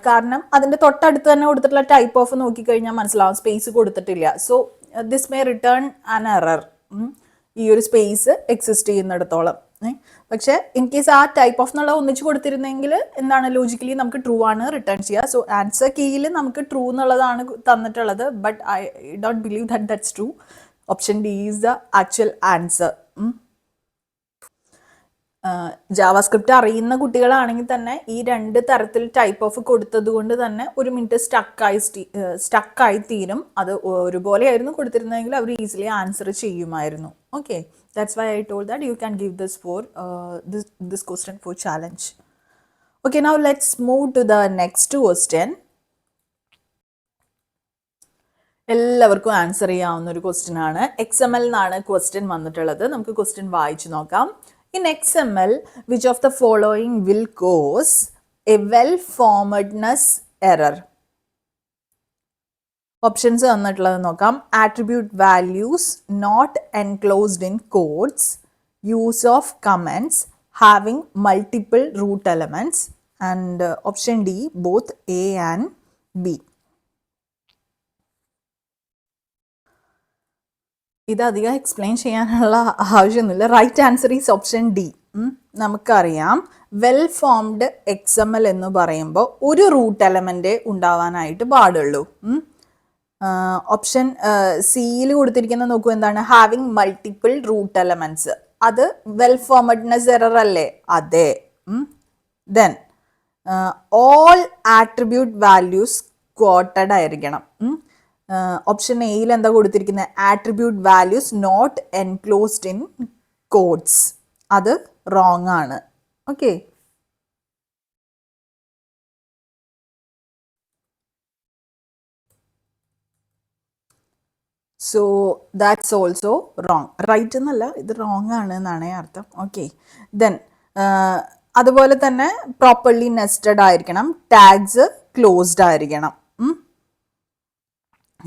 Speaker 1: കാരണം അതിൻ്റെ തൊട്ടടുത്ത് തന്നെ കൊടുത്തിട്ടുള്ള ടൈപ്പ് ഓഫ് നോക്കിക്കഴിഞ്ഞാൽ മനസ്സിലാവും സ്പേസ് കൊടുത്തിട്ടില്ല. So this may return an error, ഈ ഒരു സ്പേസ് എക്സിസ്റ്റ് ചെയ്യുന്നിടത്തോളം. പക്ഷേ ഇൻ കേസ് ആ ടൈപ്പ് ഓഫ് എന്നുള്ള ഒന്നിച്ച് കൊടുത്തിരുന്നെങ്കിൽ എന്താണ് ലോജിക്കലി നമുക്ക് ട്രൂ ആണ് റിട്ടേൺ ചെയ്യുക. സോ ആൻസർ കീയിൽ നമുക്ക് ട്രൂ എന്നുള്ളതാണ് തന്നിട്ടുള്ളത്. But I don't believe that's true. Option D is the actual answer. JavaScript അറിയുന്ന കുട്ടികളാണെങ്കിൽ തന്നെ ഈ രണ്ട് തരത്തിൽ ടൈപ്പ് ഓഫ് കൊടുത്തത് കൊണ്ട് തന്നെ ഒരു മിനിറ്റ് സ്റ്റക്കായി തീരും. അത് ഒരുപോലെയായിരുന്നു കൊടുത്തിരുന്നെങ്കിൽ അവർ ഈസിലി ആൻസർ ചെയ്യുമായിരുന്നു. Okay, that's why I told that you can give this question for challenge. Okay, now let's move to the next question. എല്ലാവർക്കും ആൻസർ ചെയ്യാവുന്ന ഒരു ക്വസ്റ്റ്യൻ ആണ്. XML എന്നാണ് ക്വസ്റ്റ്യൻ വന്നിട്ടുള്ളത്. നമുക്ക് ക്വസ്റ്റ്യൻ വായിച്ചു നോക്കാം. In XML, which of the following will cause a well-formedness error? Options തന്നിട്ടുള്ളത് നോക്കാം. Attribute values not enclosed in codes, use of comments, having multiple root elements, and option D, both A and B. ഇതധികം explain ചെയ്യാനുള്ള ആവശ്യമൊന്നുമില്ല. Right answer is option D. നമുക്കറിയാം well formed XML എന്ന് പറയുമ്പോൾ ഒരു root element ഉണ്ടാവാനായിട്ട് പാടുള്ളൂ. Option സിയിൽ കൊടുത്തിരിക്കുന്ന നോക്കൂ, എന്താണ് ഹാവിങ് മൾട്ടിപ്പിൾ റൂട്ട് എലമെൻറ്റ്സ്. അത് വെൽ ഫോമഡ്നെസ് എറർ അല്ലേ? അതെ. Then all attribute values quoted ആയിരിക്കണം. ഓപ്ഷൻ എയിൽ എന്താ കൊടുത്തിരിക്കുന്നത്? Attribute values not enclosed in quotes. അത് റോങ് ആണ്. Okay, so that's also wrong. Right എന്നല്ല, ഇത് റോങ് ആണ് എന്നാണ് അർത്ഥം. ഓക്കെ, ദെൻ അതുപോലെ തന്നെ പ്രോപ്പർലി നെസ്റ്റഡ് ആയിരിക്കണം, ടാഗ്സ് ക്ലോസ്ഡ് ആയിരിക്കണം.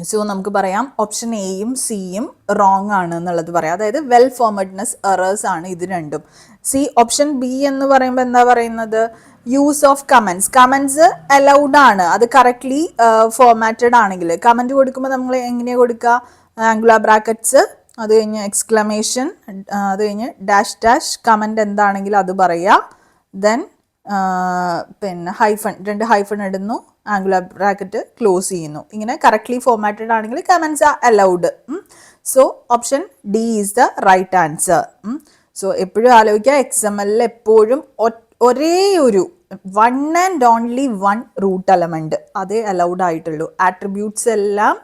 Speaker 1: സോ നമുക്ക് പറയാം ഓപ്ഷൻ എയും സിയും റോങ് ആണ് എന്നുള്ളത് പറയാം. അതായത് വെൽ ഫോമഡ്നെസ് എറേഴ്സ് ആണ് ഇത് രണ്ടും. ഓപ്ഷൻ ബി എന്ന് പറയുമ്പോൾ എന്താ പറയുന്നത്? യൂസ് ഓഫ് കമൻസ് അലൗഡ് ആണ്, അത് കറക്റ്റ്ലി ഫോർമാറ്റഡ് ആണെങ്കിൽ. കമൻറ്റ് കൊടുക്കുമ്പോൾ നമ്മൾ എങ്ങനെയാണ് കൊടുക്കുക? ആംഗുലാർ ബ്രാക്കറ്റ്സ്, അത് കഴിഞ്ഞ് എക്സ്ക്ലമേഷൻ, അത് കഴിഞ്ഞ് ഡാഷ് കമൻറ്റ് എന്താണെങ്കിലും അത് പറയുക. ദെൻ പിന്നെ രണ്ട് ഹൈഫൺ ഇടുന്നു, ആംഗുലാർ ബ്രാക്കറ്റ് ക്ലോസ് ചെയ്യുന്നു. ഇങ്ങനെ കറക്റ്റ്ലി ഫോർമാറ്റഡ് ആണെങ്കിൽ comments are allowed. So option D is the right answer. So എപ്പോഴും ആലോചിക്കുക, XML എപ്പോഴും ഒരേ ഒരു one and only one root element അതേ അലൗഡ് ആയിട്ടുള്ളൂ. ആട്രിബ്യൂട്ട്സ് എല്ലാം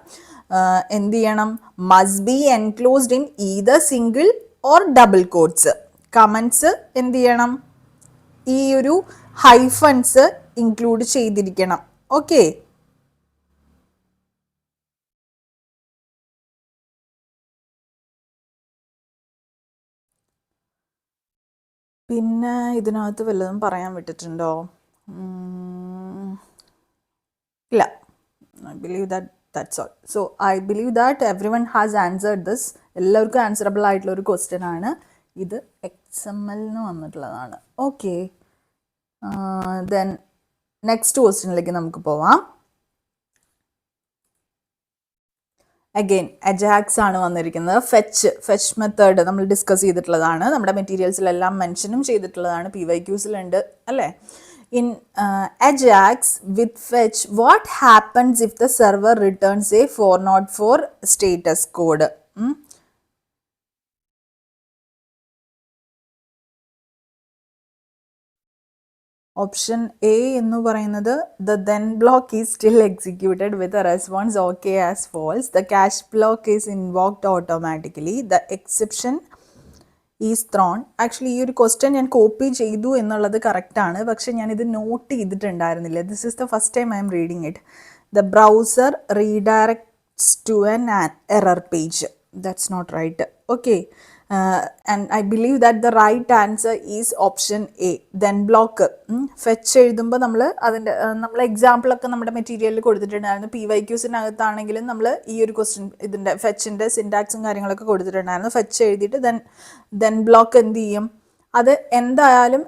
Speaker 1: എന്ത് ചെയ്യണം? Must be enclosed in either single or double quotes. Comments എന്ത് ചെയ്യണം? ഈ ഒരു ഹൈഫൺസ് ഇൻക്ലൂഡ് ചെയ്തിരിക്കണം. ഓക്കെ, പിന്നെ ഇതിനകത്ത് വല്ലതും പറയാൻ വിട്ടിട്ടുണ്ടോ? ഇല്ല. I believe that's all. So I believe that every one has answered this. എല്ലാവർക്കും ആൻസറബിൾ ആയിട്ടുള്ള ഒരു ക്വസ്റ്റ്യൻ ആണ് ഇത്. XML എന്ന് വന്നിട്ടുള്ളതാണ്. ഓക്കെ, ദെൻ നെക്സ്റ്റ് ക്വസ്റ്റ്യനിലേക്ക് നമുക്ക് പോവാം. അഗെയിൻ അജാക്സ് ആണ് വന്നിരിക്കുന്നത്. ഫെച്ച് മെത്തേഡ് നമ്മൾ ഡിസ്കസ് ചെയ്തിട്ടുള്ളതാണ്, നമ്മുടെ മെറ്റീരിയൽസിലെല്ലാം മെൻഷനും ചെയ്തിട്ടുള്ളതാണ്, PYQസിലുണ്ട് അല്ലേ. In Ajax with fetch what happens if the server returns a 404 status code? Option A എന്ന് പറയുന്നത് the then block is still executed with a response ok as false. The catch block is invoked automatically. The exception is thrown. Actually ഈ ഒരു question ഞാൻ copy ചെയ്തു എന്നുള്ളത് കറക്റ്റാണ്, പക്ഷെ ഞാനിത് നോട്ട് ചെയ്തിട്ടുണ്ടായിരുന്നില്ല. This is the first time I'm reading it. The browser redirects to an error page. That's not right. Okay. And I believe that the right answer is option A, then block. Fetch എഴുതുമ്പോൾ നമ്മൾ എക്സാമ്പിളൊക്കെ നമ്മുടെ മെറ്റീരിയലിൽ കൊടുത്തിട്ടുണ്ടായിരുന്നു. PYQസിനകത്താണെങ്കിലും നമ്മൾ ഈ ഒരു question ഇതിൻ്റെ ഫെച്ചിൻ്റെ സിൻടാക്സും കാര്യങ്ങളൊക്കെ കൊടുത്തിട്ടുണ്ടായിരുന്നു. ഫെച്ച് എഴുതിയിട്ട് ദെൻ ബ്ലോക്ക് എന്ത് ചെയ്യും? അത് എന്തായാലും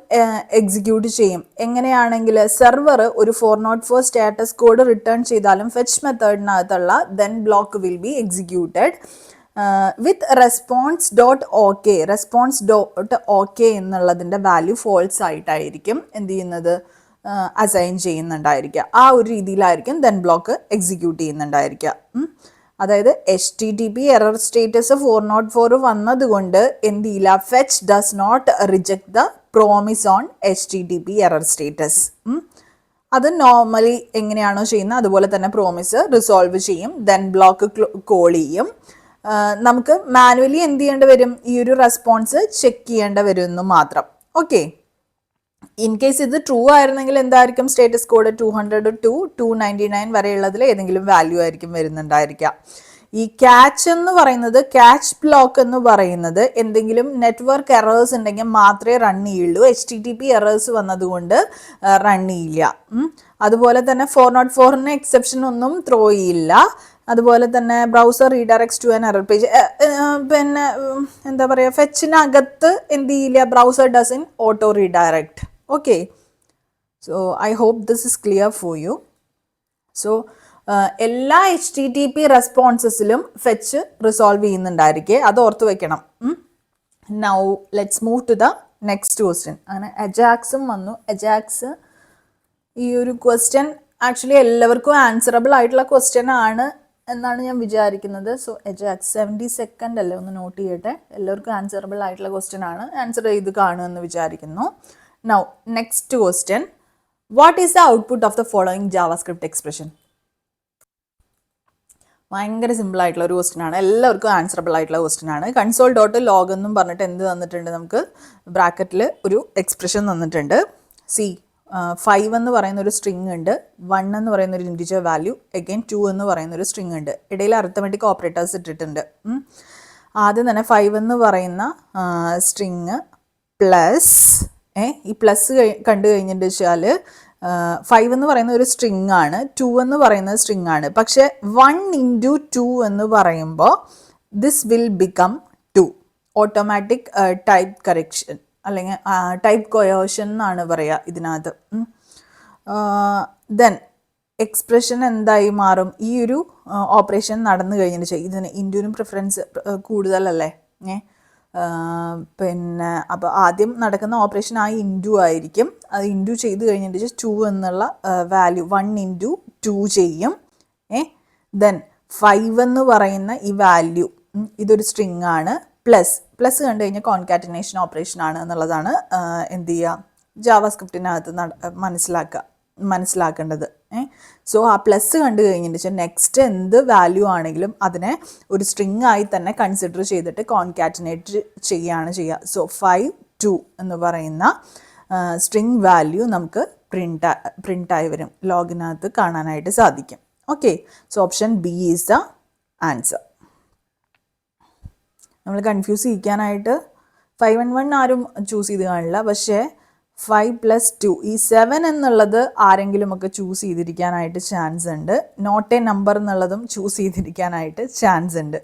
Speaker 1: എക്സിക്യൂട്ട് ചെയ്യും. എങ്ങനെയാണെങ്കിൽ സെർവർ ഒരു 404 സ്റ്റാറ്റസ് കോഡ് റിട്ടേൺ ചെയ്താലും ഫെച്ച് മെത്തേഡിനകത്തുള്ള then block will be executed with response.ok. response.ok എന്നുള്ളതിൻ്റെ വാല്യൂ ഫോൾസ് ആയിട്ടായിരിക്കും എന്ത് ചെയ്യുന്നത്, അസൈൻ ചെയ്യുന്നുണ്ടായിരിക്കുക. ആ ഒരു രീതിയിലായിരിക്കും ദെൻ ബ്ലോക്ക് എക്സിക്യൂട്ട് ചെയ്യുന്നുണ്ടായിരിക്കുക. അതായത് HTTP എറർ സ്റ്റേറ്റസ് 404 വന്നതുകൊണ്ട് എന്ത് ചെയ്യില്ല, fetch does not reject the promise on HTTP error status. അത് നോർമലി എങ്ങനെയാണോ ചെയ്യുന്നത് അതുപോലെ തന്നെ പ്രോമിസ് റിസോൾവ് ചെയ്യും. ദെൻ ബ്ലോക്ക് കോൾ ചെയ്യും. നമുക്ക് മാനുവലി എന്ത് ചെയ്യേണ്ടി വരും, ഈ ഒരു റെസ്പോൺസ് ചെക്ക് ചെയ്യേണ്ടി വരും എന്ന് മാത്രം. ഓക്കെ. ഇൻ കേസ് ഇത് ട്രൂ ആയിരുന്നെങ്കിൽ എന്തായിരിക്കും സ്റ്റേറ്റസ് കോഡ് 200 to 299 വരെയുള്ളതിൽ ഏതെങ്കിലും വാല്യൂ ആയിരിക്കും വരുന്നുണ്ടായിരിക്കുക. ഈ ക്യാച്ച് എന്ന് പറയുന്നത്, ക്യാച്ച് ബ്ലോക്ക് എന്ന് പറയുന്നത് എന്തെങ്കിലും നെറ്റ്വർക്ക് എറേഴ്സ് ഉണ്ടെങ്കിൽ മാത്രമേ റൺ ചെയ്യുള്ളൂ. HTTP എറേഴ്സ് വന്നതുകൊണ്ട് റൺ ചെയ്യില്ല. അതുപോലെ തന്നെ 404 എക്സെപ്ഷൻ ഒന്നും ത്രോ ചെയ്യില്ല. അതുപോലെ തന്നെ browser redirects to an error page. പിന്നെ എന്താ പറയുക, ഫെച്ചിനകത്ത് എന്ത് ചെയ്യില്ല, browser doesn't auto redirect. Okay. So I hope this is clear for you. So എല്ലാ HTTP റെസ്പോൺസസിലും ഫെച്ച് റിസോൾവ് ചെയ്യുന്നുണ്ടായിരിക്കേ, അത് ഓർത്ത് വെക്കണം. Now let's move to the next question. അങ്ങനെ അജാക്സും വന്നു. അജാക്സ് ഈ ഒരു ക്വസ്റ്റ്യൻ ആക്ച്വലി എല്ലാവർക്കും ആൻസറബിൾ ആയിട്ടുള്ള ക്വസ്റ്റ്യൻ ആണ് എന്നാണ് ഞാൻ വിചാരിക്കുന്നത്. സോ അജാക്സ് 70 സെക്കൻഡ് അല്ലേ, ഒന്ന് നോട്ട് ചെയ്യട്ടെ. എല്ലാവർക്കും ആൻസറബിൾ ആയിട്ടുള്ള ക്വസ്റ്റ്യൻ ആണ്, ആൻസർ ചെയ്ത് കാണുമെന്ന് വിചാരിക്കുന്നു. Now next question, what is the output of the following JavaScript expression? ഭയങ്കര സിമ്പിൾ ആയിട്ടുള്ള ഒരു ക്വസ്റ്റ്യൻ ആണ്, എല്ലാവർക്കും ആൻസറബിൾ ആയിട്ടുള്ള ക്വസ്റ്റ്യൻ ആണ്. console.log എന്നും പറഞ്ഞിട്ട് എന്ത് തന്നിട്ടുണ്ട്, നമുക്ക് ബ്രാക്കറ്റിൽ ഒരു എക്സ്പ്രഷൻ തന്നിട്ടുണ്ട്. 5 എന്ന് പറയുന്ന ഒരു സ്ട്രിങ് ഉണ്ട്, 1 എന്ന് പറയുന്ന ഒരു ഇൻറ്റിജർ വാല്യൂ, അഗൈൻ 2 എന്ന് പറയുന്ന ഒരു സ്ട്രിങ് ഉണ്ട്. ഇടയിൽ അരിത്തമെറ്റിക് ഓപ്പറേറ്റേഴ്സ് ഇട്ടിട്ടുണ്ട്. ആദ്യം തന്നെ 5 എന്ന് പറയുന്ന സ്ട്രിങ് പ്ലസ് ഈ പ്ലസ് കണ്ടു കഴിഞ്ഞിട്ട് വെച്ചാൽ 5 എന്ന് പറയുന്ന ഒരു സ്ട്രിങ് ആണ്, 2 എന്ന് പറയുന്നത് സ്ട്രിങ് ആണ്. പക്ഷെ 1 into 2 എന്ന് പറയുമ്പോൾ this will become 2. Automatic type correction അല്ലെങ്കിൽ ടൈപ്പ് കൊയേഷൻ എന്നാണ് പറയുക ഇതിനകത്ത്. ദെൻ എക്സ്പ്രഷൻ എന്തായി മാറും, ഈ ഒരു ഓപ്പറേഷൻ നടന്നു കഴിഞ്ഞിട്ട് ഇതിന് ഇൻഡ്യൂനും പ്രിഫറൻസ് കൂടുതലല്ലേ. പിന്നെ അപ്പോൾ ആദ്യം നടക്കുന്ന ഓപ്പറേഷൻ ആ ഇൻഡു ആയിരിക്കും. അത് ഇൻഡു ചെയ്ത് കഴിഞ്ഞിട്ട് 2 എന്നുള്ള വാല്യൂ 1 into 2 ചെയ്യും. ദെൻ 5 എന്ന് പറയുന്ന ഈ വാല്യൂ, ഇതൊരു സ്ട്രിങ് ആണ്. പ്ലസ് കണ്ടു കഴിഞ്ഞാൽ കോൺകാറ്റനേഷൻ ഓപ്പറേഷൻ ആണ് എന്നുള്ളതാണ് എന്ത് ചെയ്യുക, ജാവാസ്ക്രിപ്റ്റിനകത്ത് മനസ്സിലാക്കേണ്ടത്. സോ ആ പ്ലസ് കണ്ടു കഴിഞ്ഞിട്ട് നെക്സ്റ്റ് എന്ത് വാല്യൂ ആണെങ്കിലും അതിനെ ഒരു സ്ട്രിങ് ആയി തന്നെ കൺസിഡർ ചെയ്തിട്ട് കോൺകാറ്റനേറ്റ് ചെയ്യുകയാണ് ചെയ്യുക. സോ 5 2 എന്ന് പറയുന്ന സ്ട്രിങ് വാല്യൂ നമുക്ക് പ്രിൻ്റായി വരും, ലോഗിനകത്ത് കാണാനായിട്ട് സാധിക്കും. Okay. So option B is the answer. നമ്മൾ കൺഫ്യൂസ് ചെയ്യിക്കാനായിട്ട് 5 and 1 ആരും ചൂസ് ചെയ്ത് കാണില്ല, പക്ഷേ 5 + 2 ഈ 7 എന്നുള്ളത് ആരെങ്കിലുമൊക്കെ ചൂസ് ചെയ്തിരിക്കാനായിട്ട് ചാൻസ് ഉണ്ട്. നോട്ട് എ നമ്പർ എന്നുള്ളതും ചൂസ് ചെയ്തിരിക്കാനായിട്ട് ചാൻസ് ഉണ്ട്.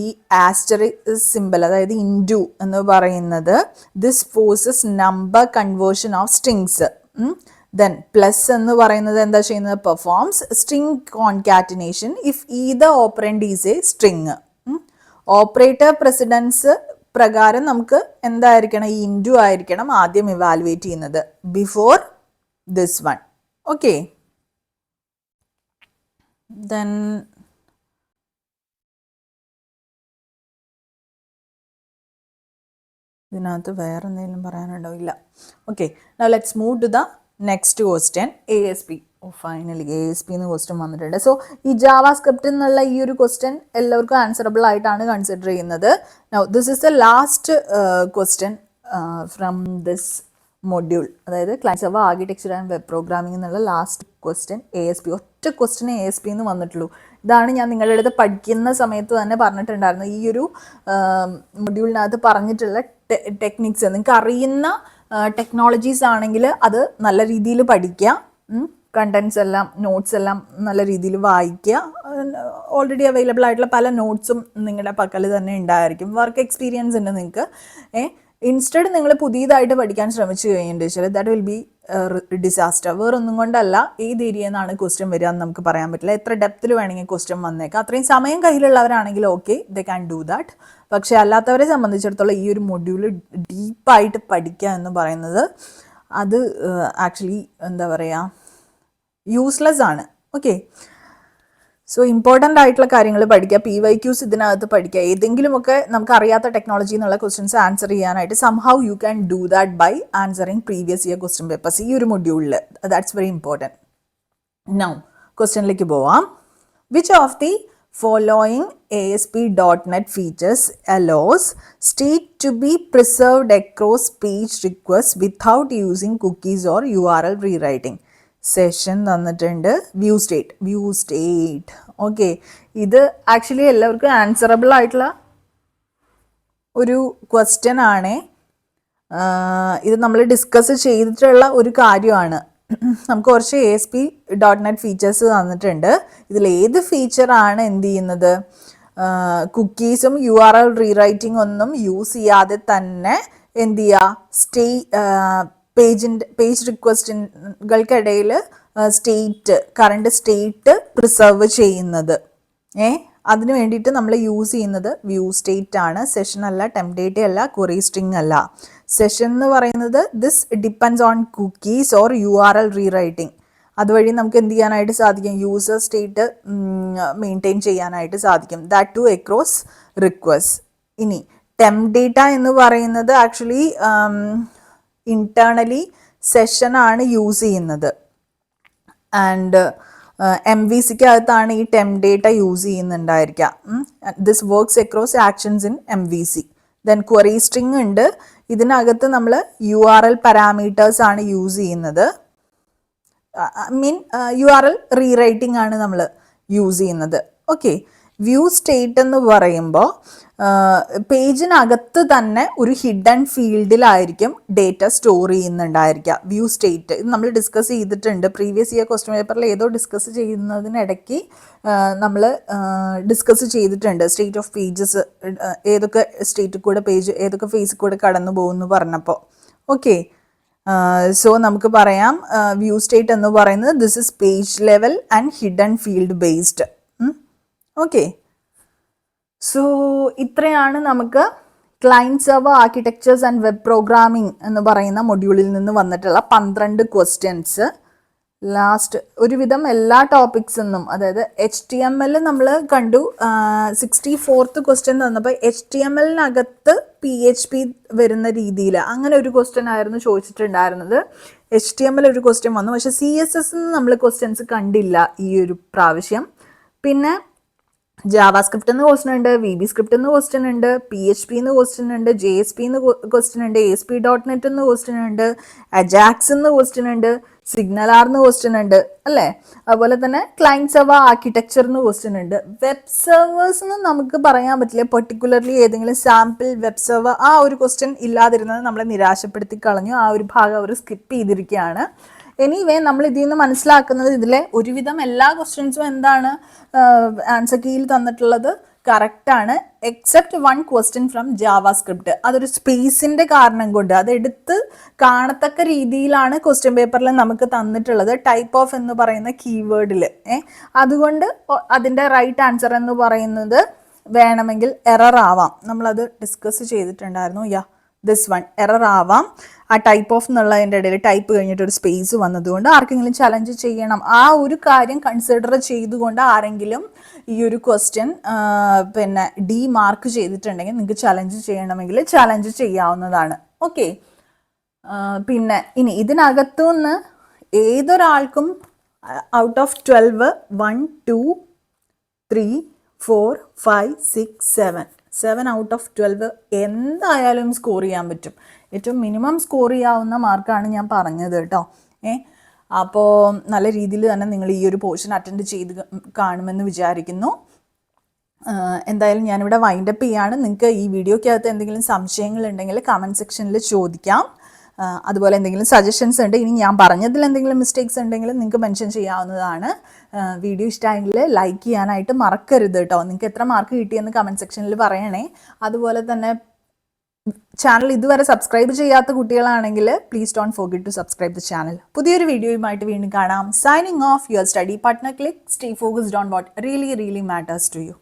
Speaker 1: ഈ ആസ്റ്ററിക് സിമ്പിൾ, അതായത് ഇൻഡു എന്ന് പറയുന്നത് this forces number conversion of strings. Then plus എന്ന് പറയുന്നത് എന്താ ചെയ്യുന്നത്? Performs string concatenation if either operand is a string. Operator precedence പ്രകാരം നമുക്ക് എന്തായിരിക്കണം? ഈ ഇൻറ്റു ആയിരിക്കണം ആദ്യം ഇവാലുവേറ്റ് ചെയ്യുന്നത് before this one. Okay, then ഇതിനകത്ത് വേറെ എന്തെങ്കിലും പറയാനുണ്ടോ? ഇല്ല. Okay, now let's move to the next question. ASP. Finally ASP എന്ന് ക്വസ്റ്റ്യൻ വന്നിട്ടുണ്ട്. സോ ഈ ജാവാസ്ക്രിപ്റ്റ് എന്നുള്ള ഈ ഒരു ക്വസ്റ്റ്യൻ എല്ലാവർക്കും ആൻസറബിൾ ആയിട്ടാണ് കൺസിഡർ ചെയ്യുന്നത്. Now this is the last question from this module, അതായത് client server architecture and web programming എന്നുള്ള ലാസ്റ്റ് ക്വസ്റ്റ്യൻ ASP. ഒറ്റ ക്വസ്റ്റ്യൻ ASP എന്ന് വന്നിട്ടുള്ളൂ. ഇതാണ് ഞാൻ നിങ്ങളുടെ അടുത്ത് പഠിക്കുന്ന സമയത്ത് തന്നെ പറഞ്ഞിട്ടുണ്ടായിരുന്നു. ഈ ഒരു മൊഡ്യൂളിനകത്ത് പറഞ്ഞിട്ടുള്ള ടെക്നിക്സ് നിങ്ങൾക്ക് അറിയുന്ന ടെക്നോളജീസ് ആണെങ്കിൽ അത് നല്ല രീതിയിൽ പഠിക്കുക, കണ്ടൻസ് എല്ലാം നോട്ട്സ് എല്ലാം നല്ല രീതിയിൽ വായിക്കുക. ഓൾറെഡി അവൈലബിൾ ആയിട്ടുള്ള പല നോട്ട്സും നിങ്ങളുടെ പക്കൽ തന്നെ ഉണ്ടായിരിക്കും. വർക്ക് എക്സ്പീരിയൻസ് ഉണ്ട് നിങ്ങൾക്ക്. ഇൻസ്റ്റഡ് നിങ്ങൾ പുതിയതായിട്ട് പഠിക്കാൻ ശ്രമിച്ചു കഴിഞ്ഞിട്ടുണ്ടെങ്കിൽ ദാറ്റ് വിൽ ബി ഡിസാസ്റ്റർ. വേറൊന്നും കൊണ്ടല്ല, ഏത് ഏരിയയിൽ നിന്നാണ് ക്വസ്റ്റ്യൻ വരിക എന്ന് നമുക്ക് പറയാൻ പറ്റില്ല. എത്ര ഡെപ്തിൽ വേണമെങ്കിൽ ക്വസ്റ്റ്യൻ വന്നേക്കാം. അത്രയും സമയം കയ്യിലുള്ളവരാണെങ്കിൽ okay, they can do that. പക്ഷേ അല്ലാത്തവരെ സംബന്ധിച്ചിടത്തോളം ഈ ഒരു മൊഡ്യൂള് ഡീപ്പായിട്ട് പഠിക്കുക എന്ന് പറയുന്നത് അത് ആക്ച്വലി എന്താ പറയുക, യൂസ്ലെസ് ആണ്. ഓക്കെ, സോ ഇമ്പോർട്ടൻ്റ് ആയിട്ടുള്ള കാര്യങ്ങൾ പഠിക്കുക. PYQs ഇതിനകത്ത് പഠിക്കുക. ഏതെങ്കിലുമൊക്കെ നമുക്ക് അറിയാത്ത ടെക്നോളജി എന്നുള്ള ക്വസ്റ്റ്യൻസ് ആൻസർ ചെയ്യാനായിട്ട് somehow you can do that by answering previous year question papers ഈ ഒരു മൊഡ്യൂളിൽ. That's very important. നൗ ക്വസ്റ്റ്യനിലേക്ക് പോവാം. Which of the following ASP.NET features allows state to be preserved across page requests without using cookies or URL rewriting? Session തന്നിട്ടുണ്ട്. View state. Okay, ഇത് actually എല്ലാവർക്കും answerable ആയിട്ടുള്ള ഒരു ക്വസ്റ്റ്യൻ ആണ്. ഇത് നമ്മൾ ഡിസ്കസ് ചെയ്തിട്ടുള്ള ഒരു കാര്യമാണ്. നമുക്ക് കുറച്ച് ASP.NET ഫീച്ചേഴ്സ് തന്നിട്ടുണ്ട്. ഇതിൽ ഏത് ഫീച്ചറാണ് എന്ത് ചെയ്യുന്നത്? കുക്കീസും URL റീറൈറ്റിംഗ് ഒന്നും യൂസ് ചെയ്യാതെ തന്നെ എന്ത് ചെയ്യുക? പേജ് റിക്വസ്റ്റുകൾക്കിടയിൽ കറണ്ട് സ്റ്റേറ്റ് പ്രിസർവ് ചെയ്യുന്നത്. അതിന് വേണ്ടിയിട്ട് നമ്മൾ യൂസ് ചെയ്യുന്നത് വ്യൂ സ്റ്റേറ്റ് ആണ്. സെഷൻ അല്ല, ടെംപ്ലേറ്റ് അല്ല, ക്വറി സ്ട്രിങ് അല്ല. സെഷൻ എന്ന് പറയുന്നത് this depends on cookies or URL rewriting. അതുവഴി നമുക്ക് എന്ത് ചെയ്യാനായിട്ട് സാധിക്കും? യൂസർ സ്റ്റേറ്റ് മെയിൻറ്റെയിൻ ചെയ്യാനായിട്ട് സാധിക്കും. That to across request. ഇനി ടെംപ്ലേറ്റ് എന്ന് പറയുന്നത് ആക്ച്വലി ഇന്റേണലി സെഷൻ ആണ് യൂസ് ചെയ്യുന്നത്. ആൻഡ് MVCക്ക് അകത്താണ് ഈ ടെംപ്ലേറ്റ് യൂസ് ചെയ്യുന്നുണ്ടായിരിക്കുക. This works across actions in MVC. Then query string ഉണ്ട്. ഇതിനകത്ത് നമ്മൾ URL പാരാമീറ്റേഴ്സ് ആണ് യൂസ് ചെയ്യുന്നത്. URL റീറൈറ്റിംഗ് ആണ് നമ്മൾ യൂസ് ചെയ്യുന്നത്. ഓക്കെ, വ്യൂ സ്റ്റേറ്റ് എന്ന് പറയുമ്പോൾ പേജിനകത്ത് തന്നെ ഒരു ഹിഡൻ ഫീൽഡിലായിരിക്കും ഡേറ്റ സ്റ്റോർ ചെയ്യുന്നുണ്ടായിരിക്കുക. വ്യൂ സ്റ്റേറ്റ് ഇത് നമ്മൾ ഡിസ്കസ് ചെയ്തിട്ടുണ്ട്. പ്രീവിയസ് ഇയർ ക്വസ്റ്റ്യൻ പേപ്പറിൽ ഏതോ ഡിസ്കസ് ചെയ്യുന്നതിനിടയ്ക്ക് നമ്മൾ ഡിസ്കസ് ചെയ്തിട്ടുണ്ട്. സ്റ്റേറ്റ് ഓഫ് പേജസ്, ഏതൊക്കെ സ്റ്റേറ്റിൽ കൂടെ പേജ് ഏതൊക്കെ ഫേസിൽ കൂടെ കടന്നു പോകുമെന്ന് പറഞ്ഞപ്പോൾ. ഓക്കെ, സോ നമുക്ക് പറയാം വ്യൂ സ്റ്റേറ്റ് എന്ന് പറയുന്നത് this is page level and hidden field based. Okay, so ഇത്രയാണ് നമുക്ക് client server architectures and web programming എന്ന് പറയുന്ന മൊഡ്യൂളിൽ നിന്ന് വന്നിട്ടുള്ള 12 ക്വസ്റ്റ്യൻസ്. ലാസ്റ്റ് ഒരുവിധം എല്ലാ ടോപ്പിക്സിൽ നിന്നും, അതായത് HTML നമ്മൾ കണ്ടു. 64th ക്വസ്റ്റ്യൻ തന്നപ്പോൾ HTML-നകത്ത് PHP വരുന്ന രീതിയിൽ അങ്ങനെ ഒരു ക്വസ്റ്റ്യൻ ആയിരുന്നു ചോദിച്ചിട്ടുണ്ടായിരുന്നത്. HTML ഒരു ക്വസ്റ്റ്യൻ വന്നു, പക്ഷേ CSS നമ്മൾ ക്വസ്റ്റ്യൻസ് കണ്ടില്ല ഈ ഒരു പ്രാവശ്യം. പിന്നെ ജാവാസ്ക്രിപ്റ്റ് എന്ന് ക്വസ്റ്റ്യൻ ഉണ്ട്, VB സ്ക്രിപ്റ്റ് എന്ന് ക്വസ്റ്റ്യൻ ഉണ്ട്, PHP എന്ന് ക്വസ്റ്റ്യൻ ഉണ്ട്, JSP എന്ന് ക്വസ്റ്റ്യൻ ഉണ്ട്, ASP.NET എന്ന് ക്വസ്റ്റ്യൻ ഉണ്ട്, അജാക്സ് എന്ന് ക്വസ്റ്റ്യൻ ഉണ്ട്, സിഗ്നലാർ എന്ന് ക്വസ്റ്റ്യൻ ഉണ്ട് അല്ലേ. അതുപോലെ തന്നെ ക്ലയൻറ്റ് സെർവർ ആർക്കിടെക്ചർ എന്ന് ക്വസ്റ്റ്യൻ ഉണ്ട്. വെബ് സെർവേഴ്സ് എന്ന് നമുക്ക് പറയാൻ പറ്റില്ല, പെർട്ടിക്കുലർലി ഏതെങ്കിലും സാമ്പിൾ വെബ് സെർവർ ആ ഒരു ക്വസ്റ്റ്യൻ ഇല്ലാതിരുന്നത് നമ്മളെ നിരാശപ്പെടുത്തി കളഞ്ഞു. ആ ഒരു ഭാഗം അവർ സ്കിപ്പ് ചെയ്തിരിക്കുകയാണ്. എനിവേ നമ്മൾ ഇതിൽ നിന്ന് മനസ്സിലാക്കുന്നത് ഇതിലെ ഒരുവിധം എല്ലാ ക്വസ്റ്റ്യൻസും എന്താണ് ആൻസർ കീയിൽ തന്നിട്ടുള്ളത്? കറക്റ്റാണ് except one question from JavaScript. അതൊരു സ്പേസിൻ്റെ കാരണം കൊണ്ട് അതെടുത്ത് കാണത്തക്ക രീതിയിലാണ് ക്വസ്റ്റ്യൻ പേപ്പറിൽ നമുക്ക് തന്നിട്ടുള്ളത്, ടൈപ്പ് ഓഫ് എന്ന് പറയുന്ന കീവേഡിൽ. അതുകൊണ്ട് അതിൻ്റെ റൈറ്റ് ആൻസർ എന്ന് പറയുന്നത് വേണമെങ്കിൽ എറർ ആവാം. നമ്മളത് ഡിസ്കസ് ചെയ്തിട്ടുണ്ടായിരുന്നു. ദിസ് വൺ എറർ ആവാം. ആ ടൈപ്പ് ഓഫ് എന്നുള്ളതിൻ്റെ ഇടയിൽ ടൈപ്പ് കഴിഞ്ഞിട്ട് ഒരു സ്പേസ് വന്നതുകൊണ്ട് ആർക്കെങ്കിലും ചലഞ്ച് ചെയ്യണം. ആ ഒരു കാര്യം കൺസിഡർ ചെയ്തുകൊണ്ട് ആരെങ്കിലും ഈ ഒരു ക്വസ്റ്റ്യൻ പിന്നെ ഡി മാർക്ക് ചെയ്തിട്ടുണ്ടെങ്കിൽ നിങ്ങൾക്ക് ചലഞ്ച് ചെയ്യണമെങ്കിൽ ചലഞ്ച് ചെയ്യാവുന്നതാണ്. ഓക്കെ, പിന്നെ ഇനി ഇതിനകത്തുനിന്ന് ഏതൊരാൾക്കും ഔട്ട് ഓഫ് 12 1 2 3 4 5 6 7 ഔട്ട് ഓഫ് 12 എന്തായാലും സ്കോർ ചെയ്യാൻ പറ്റും. ഏറ്റവും മിനിമം സ്കോർ ചെയ്യാവുന്ന മാർക്കാണ് ഞാൻ പറഞ്ഞത് കേട്ടോ. അപ്പോൾ നല്ല രീതിയിൽ തന്നെ നിങ്ങൾ ഈ ഒരു പോർഷൻ അറ്റൻഡ് ചെയ്ത് കാണുമെന്ന് വിചാരിക്കുന്നു. എന്തായാലും ഞാനിവിടെ വൈൻഡപ്പ് ചെയ്യാണ്. നിങ്ങൾക്ക് ഈ വീഡിയോക്കകത്ത് എന്തെങ്കിലും സംശയങ്ങളുണ്ടെങ്കിൽ കമൻറ്റ് സെക്ഷനിൽ ചോദിക്കാം. അതുപോലെ എന്തെങ്കിലും സജഷൻസ് ഉണ്ട്, ഇനി ഞാൻ പറഞ്ഞതിൽ എന്തെങ്കിലും മിസ്റ്റേക്സ് ഉണ്ടെങ്കിൽ നിങ്ങൾക്ക് മെൻഷൻ ചെയ്യാവുന്നതാണ്. വീഡിയോ ഇഷ്ടമായെങ്കിൽ ലൈക്ക് ചെയ്യാനായിട്ട് മറക്കരുത് കേട്ടോ. നിങ്ങൾക്ക് എത്ര മാർക്ക് കിട്ടിയെന്ന് കമൻറ്റ് സെക്ഷനിൽ പറയണേ. അതുപോലെ തന്നെ ചാനൽ ഇതുവരെ സബ്സ്ക്രൈബ് ചെയ്യാത്ത കുട്ടികളാണെങ്കിൽ please don't forget to subscribe the channel. പുതിയൊരു വീഡിയോയുമായിട്ട് വീണ്ടും കാണാം. Signing off, your study partner click. Stay focused on what really matters to U.